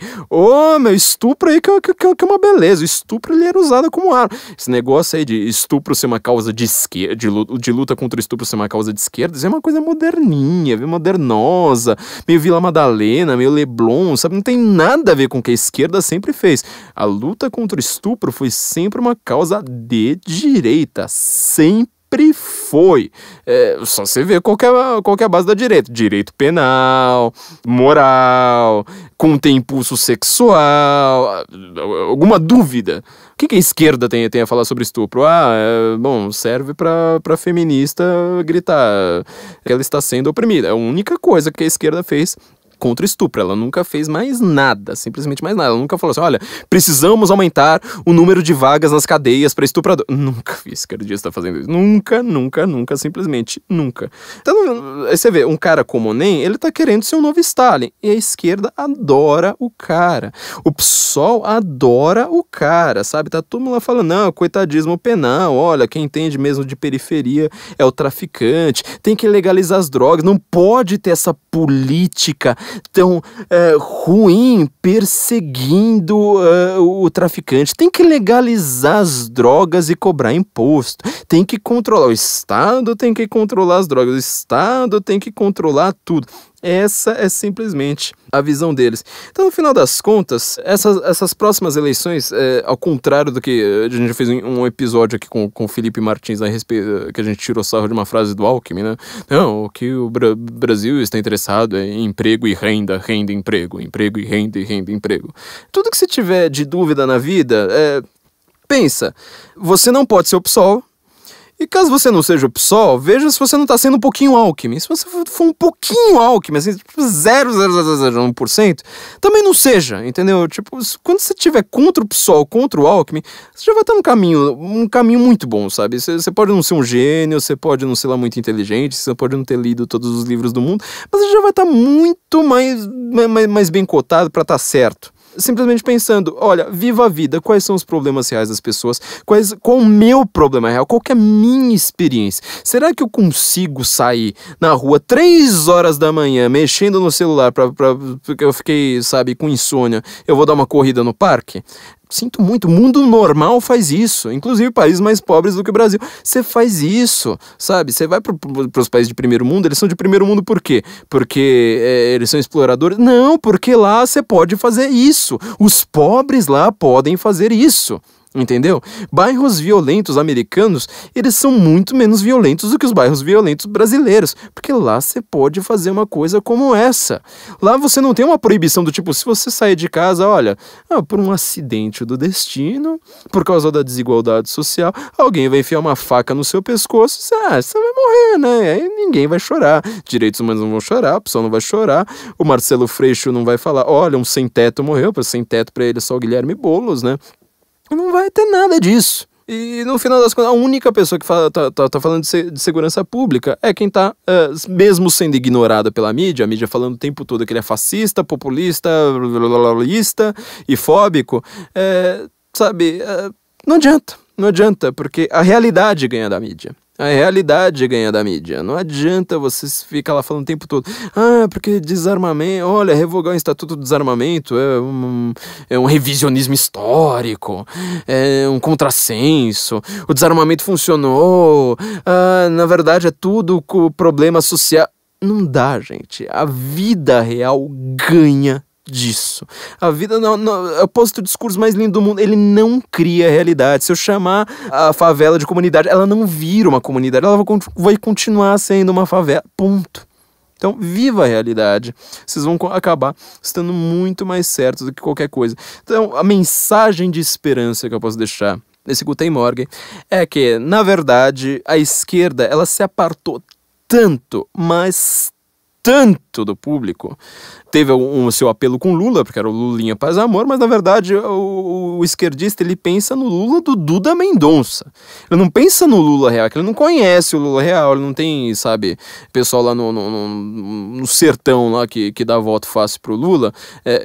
meu estupro aí que é uma beleza. O estupro, ele era usado como arma. Esse negócio aí de estupro ser uma causa de esquerda, de luta contra o estupro ser uma causa de esquerda, isso é uma coisa moderninha, modernosa, meio Vila Madalena, meio Leblon, sabe? Não tem nada a ver com o que a esquerda sempre fez. A luta contra o estupro foi sempre uma causa de direita, sempre foi. Só você vê qual que é a base da direita. Direito penal, moral, contém impulso sexual, alguma dúvida. que a esquerda tem a falar sobre estupro? Bom, serve pra feminista gritar que ela está sendo oprimida. É a única coisa que a esquerda fez contra o estupro. Ela nunca fez mais nada, simplesmente mais nada. Ela nunca falou assim, olha, precisamos aumentar o número de vagas nas cadeias para estuprador. Nunca vi esquerdista fazendo isso. Nunca, simplesmente nunca. Então, aí você vê, um cara como o NEM, ele tá querendo ser um novo Stalin. E a esquerda adora o cara. O PSOL adora o cara, sabe? Tá todo mundo lá falando, não, coitadismo penal, olha, quem entende mesmo de periferia é o traficante, tem que legalizar as drogas, não pode ter essa política tão ruim perseguindo o traficante. Tem que legalizar as drogas e cobrar imposto. Tem que controlar. O Estado tem que controlar as drogas. O Estado tem que controlar tudo. Essa é simplesmente a visão deles. Então, no final das contas, essas próximas eleições, ao contrário do que a gente já fez um episódio aqui com o Felipe Martins a respeito, que a gente tirou sarro de uma frase do Alckmin, né? Não, o que o Brasil está interessado é em emprego e renda, emprego e renda, emprego. Tudo que você tiver de dúvida na vida, pensa, você não pode ser o PSOL. E caso você não seja o PSOL, veja se você não tá sendo um pouquinho Alckmin. Se você for um pouquinho Alckmin, assim, tipo 0,001%, também não seja, entendeu? Tipo, quando você tiver contra o PSOL, contra o Alckmin, você já vai estar um caminho muito bom, sabe? Você pode não ser um gênio, você pode não ser lá muito inteligente, você pode não ter lido todos os livros do mundo, mas você já vai estar muito mais bem cotado para estar certo. Simplesmente pensando, olha, viva a vida, quais são os problemas reais das pessoas, qual o meu problema real, qual que é a minha experiência. Será que eu consigo sair na rua 3 horas da manhã mexendo no celular porque eu fiquei, sabe, com insônia, eu vou dar uma corrida no parque? Sinto muito, o mundo normal faz isso, inclusive países mais pobres do que o Brasil. Você faz isso, sabe? Você vai para os países de primeiro mundo, eles são de primeiro mundo por quê? Porque eles são exploradores? Não, porque lá você pode fazer isso. Os pobres lá podem fazer isso. Entendeu? Bairros violentos americanos, eles são muito menos violentos do que os bairros violentos brasileiros, porque lá você pode fazer uma coisa como essa. Lá você não tem uma proibição do tipo, se você sair de casa, olha, por um acidente do destino, por causa da desigualdade social, alguém vai enfiar uma faca no seu pescoço, você vai morrer, né? Aí ninguém vai chorar, direitos humanos não vão chorar, o pessoal não vai chorar, o Marcelo Freixo não vai falar, olha, um sem-teto morreu, sem teto pra ele é só o Guilherme Boulos, né? Não vai ter nada disso. E no final das contas, a única pessoa que tá falando de segurança pública é quem tá, mesmo sendo ignorada pela mídia, a mídia falando o tempo todo que ele é fascista, populista, e fóbico, sabe, não adianta, porque a realidade ganha da mídia. A realidade ganha da mídia. Não adianta você ficar lá falando o tempo todo. Porque desarmamento, olha, revogar o Estatuto do Desarmamento é um revisionismo histórico, é um contrassenso, o desarmamento funcionou, na verdade é tudo com problema social. Não dá, gente. A vida real ganha disso. A vida eu posto o discurso mais lindo do mundo, ele não cria realidade. Se eu chamar a favela de comunidade, ela não vira uma comunidade, ela vai continuar sendo uma favela, ponto. Então, viva a realidade. Vocês vão acabar estando muito mais certos do que qualquer coisa. Então, a mensagem de esperança que eu posso deixar nesse Guten Morgen é que, na verdade, a esquerda, ela se apartou tanto, mas tanto do público. Teve o seu apelo com Lula, porque era o Lulinha Paz e Amor, mas na verdade o esquerdista, ele pensa no Lula do Duda Mendonça. Ele não pensa no Lula real, que ele não conhece o Lula real, ele não tem, sabe, pessoal lá no sertão lá que dá voto fácil pro Lula.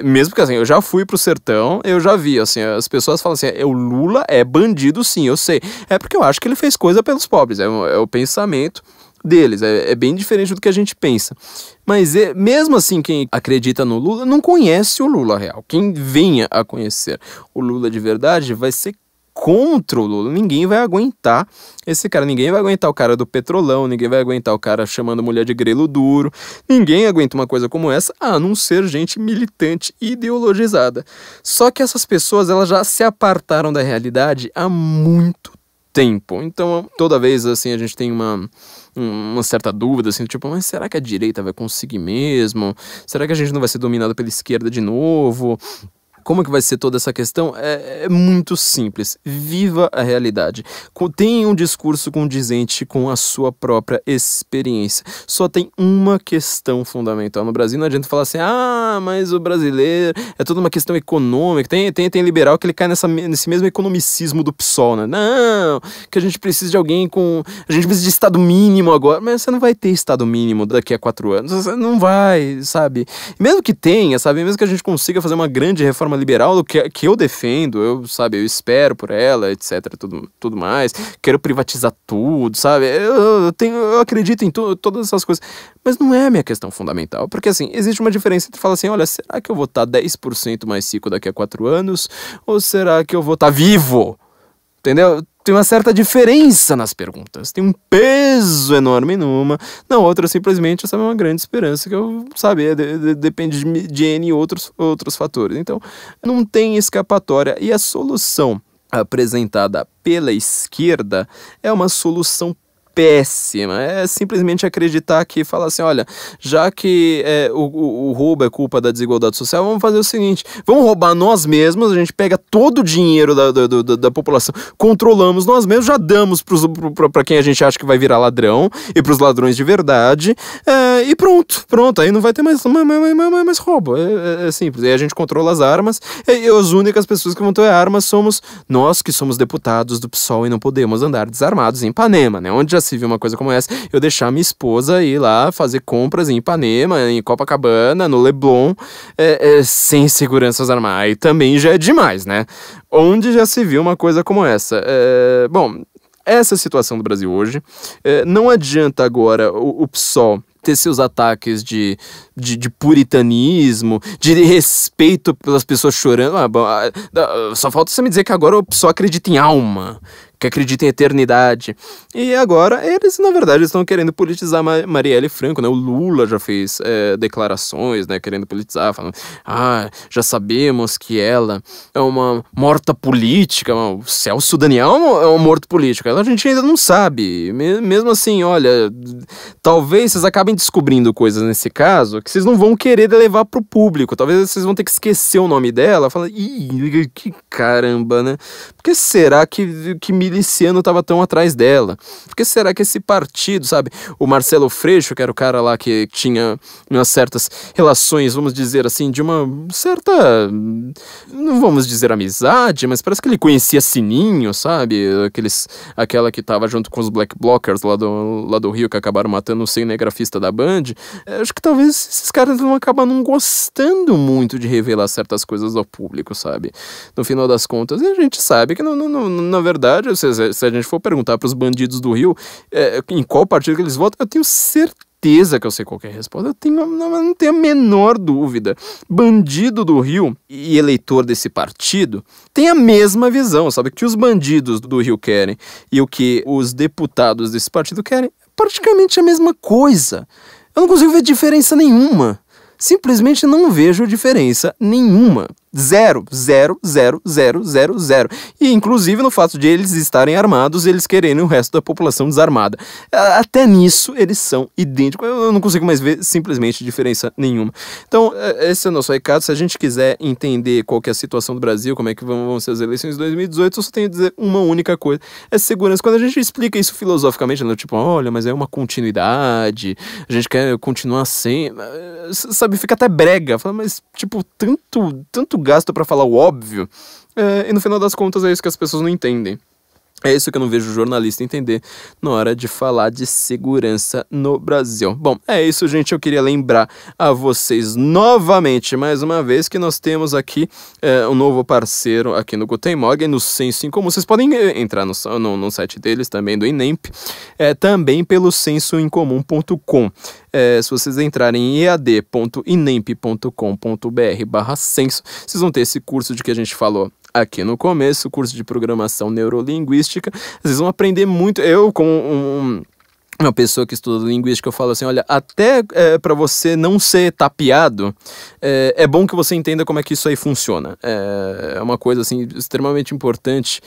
Mesmo que assim, eu já fui pro sertão, eu já vi, assim, as pessoas falam assim, o Lula é bandido sim, eu sei. É porque eu acho que ele fez coisa pelos pobres, é o pensamento deles, é bem diferente do que a gente pensa. Mas mesmo assim, quem acredita no Lula não conhece o Lula real. Quem venha a conhecer o Lula de verdade vai ser contra o Lula. Ninguém vai aguentar esse cara, ninguém vai aguentar o cara do Petrolão, ninguém vai aguentar o cara chamando a mulher de grelo duro, ninguém aguenta uma coisa como essa, a não ser gente militante ideologizada. Só que essas pessoas, elas já se apartaram da realidade há muito tempo. Então, toda vez assim a gente tem uma certa dúvida, assim, tipo, mas será que a direita vai conseguir mesmo? Será que a gente não vai ser dominado pela esquerda de novo? Como que vai ser toda essa questão? É muito simples. Viva a realidade. Tenha um discurso condizente com a sua própria experiência. Só tem uma questão fundamental no Brasil. Não adianta falar assim, mas o brasileiro é toda uma questão econômica. Tem liberal que ele cai nesse mesmo economicismo do PSOL, né? Não, que a gente precisa de alguém com... A gente precisa de Estado mínimo agora. Mas você não vai ter Estado mínimo daqui a 4 anos. Você não vai, sabe? Mesmo que tenha, sabe? Mesmo que a gente consiga fazer uma grande reforma liberal, que eu defendo, eu espero por ela, etc, tudo mais, quero privatizar tudo, sabe, eu acredito em todas essas coisas, mas não é a minha questão fundamental, porque assim, existe uma diferença entre falar assim, olha, será que eu vou estar 10% mais rico daqui a 4 anos, ou será que eu vou estar vivo? Entendeu? Tem uma certa diferença nas perguntas. Tem um peso enorme numa. Na outra, simplesmente, essa é uma grande esperança que eu, sabe, depende de N outros fatores. Então, não tem escapatória. E a solução apresentada pela esquerda é uma solução péssima, é simplesmente acreditar que fala assim, olha, já que o roubo é culpa da desigualdade social, vamos fazer o seguinte, vamos roubar nós mesmos, a gente pega todo o dinheiro da população, controlamos nós mesmos, já damos para quem a gente acha que vai virar ladrão, e pros ladrões de verdade, e pronto, aí não vai ter mais roubo, é simples, aí a gente controla as armas, e as únicas pessoas que vão ter armas somos nós que somos deputados do PSOL e não podemos andar desarmados em Ipanema, né, onde já se viu uma coisa como essa, eu deixar minha esposa ir lá fazer compras em Ipanema, em Copacabana, no Leblon, sem seguranças armadas. Aí também já é demais, né? Onde já se viu uma coisa como essa? Bom, essa é a situação do Brasil hoje. Não adianta agora o PSOL ter seus ataques de puritanismo, de respeito pelas pessoas chorando. Só falta você me dizer que agora o PSOL acredita em alma, que acredita em eternidade. E agora, eles, na verdade, estão querendo politizar Marielle Franco, né? O Lula já fez declarações, né? Querendo politizar, falando, já sabemos que ela é uma morta política, o Celso Daniel é um morto político. A gente ainda não sabe. Mesmo assim, olha, talvez vocês acabem descobrindo coisas nesse caso que vocês não vão querer levar pro público. Talvez vocês vão ter que esquecer o nome dela, falar, que caramba, né? Por que será que miliciano tava tão atrás dela? Por que será que esse partido, sabe? O Marcelo Freixo, que era o cara lá que tinha umas certas relações, vamos dizer assim, de uma certa, não vamos dizer amizade, mas parece que ele conhecia Sininho, sabe? Aquela que tava junto com os Black Blockers lá do Rio, que acabaram matando o cinegrafista da Band. Acho que talvez esses caras vão acabar não gostando muito de revelar certas coisas ao público, sabe? No final das contas, a gente sabe que, na verdade, se a gente for perguntar para os bandidos do Rio em qual partido que eles votam, eu tenho certeza que eu sei qual que é a resposta. Não tenho a menor dúvida. Bandido do Rio e eleitor desse partido tem a mesma visão, sabe? O que os bandidos do Rio querem e o que os deputados desse partido querem é praticamente a mesma coisa. Eu não consigo ver diferença nenhuma. Simplesmente não vejo diferença nenhuma. Zero. E inclusive no fato de eles estarem armados, eles quererem o resto da população desarmada. Até nisso eles são idênticos. Eu não consigo mais ver simplesmente diferença nenhuma. Então esse é o nosso recado. Se a gente quiser entender qual que é a situação do Brasil, como é que vão ser as eleições de 2018, eu só tenho a dizer uma única coisa. É segurança. Quando a gente explica isso filosoficamente, tipo, olha, mas é uma continuidade, a gente quer continuar sem... Sabe, fica até brega. Fala, mas tipo, tanto gasto pra falar o óbvio, e no final das contas é isso que as pessoas não entendem. É isso que eu não vejo o jornalista entender na hora de falar de segurança no Brasil. Bom, é isso, gente. Eu queria lembrar a vocês novamente, mais uma vez, que nós temos aqui um novo parceiro aqui no Guten Morgen, no Senso em Comum. Vocês podem entrar no site deles, também do INEMP, também pelo sensoemcomum.com. Se vocês entrarem em ead.inemp.com.br/censo, vocês vão ter esse curso de que a gente falou aqui no começo, curso de programação neurolinguística. Vocês vão aprender muito. Eu, como uma pessoa que estuda linguística, eu falo assim, olha, até para você não ser tapeado, é bom que você entenda como é que isso aí funciona. É uma coisa assim extremamente importante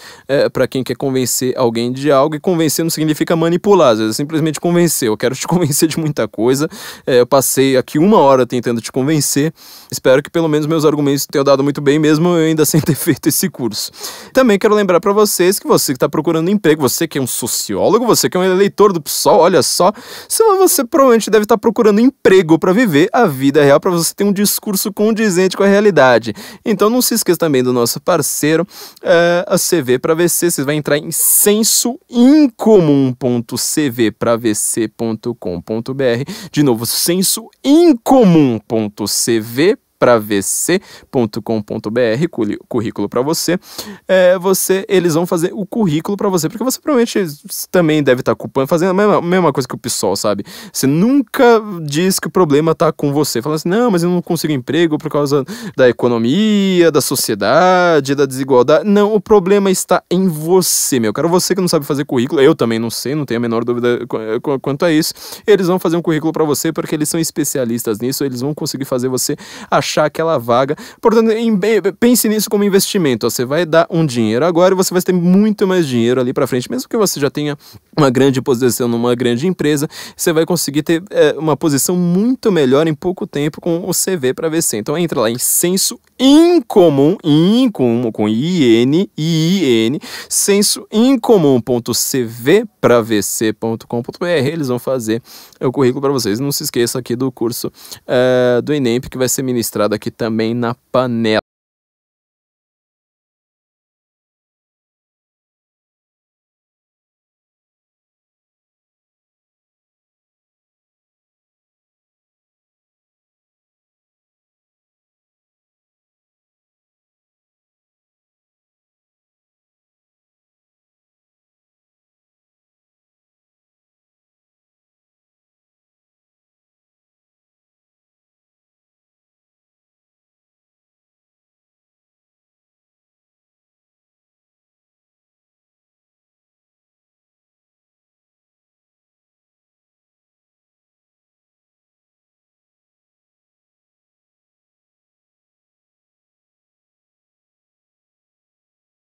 para quem quer convencer alguém de algo, e convencer não significa manipular, às vezes é simplesmente convencer. Eu quero te convencer de muita coisa, eu passei aqui 1 hora tentando te convencer, espero que pelo menos meus argumentos tenham dado muito bem, mesmo eu ainda sem ter feito esse curso. Também quero lembrar para vocês que você que está procurando emprego, você que é um sociólogo, você que é um eleitor do PSOL, olha só, você provavelmente deve estar procurando emprego para viver a vida real, para você ter um discurso condizente com a realidade. Então não se esqueça também do nosso parceiro, a CV para VC. Você vai entrar em sensoincomum.cvpravc.com.br. De novo, sensoincomum.cv para vc.com.br, currículo para você. Eles vão fazer o currículo para você, porque você provavelmente também deve estar fazendo a mesma coisa que o PSOL, sabe? Você nunca diz que o problema tá com você, falando assim, não, mas eu não consigo emprego por causa da economia, da sociedade, da desigualdade. Não, o problema está em você, meu cara. Você que não sabe fazer currículo, eu também não sei, não tenho a menor dúvida quanto a isso. Eles vão fazer um currículo para você, porque eles são especialistas nisso, eles vão conseguir fazer você achar aquela vaga. Portanto, pense nisso como investimento. Você vai dar um dinheiro agora e você vai ter muito mais dinheiro ali para frente, mesmo que você já tenha uma grande posição numa grande empresa, você vai conseguir ter uma posição muito melhor em pouco tempo com o CV para VC. Então entra lá em sensoincomum, com IN, sensoincomum.cvpravc.com.br. Eles vão fazer o currículo para vocês. Não se esqueça aqui do curso do INEP, que vai ser ministrado aqui também na Panela.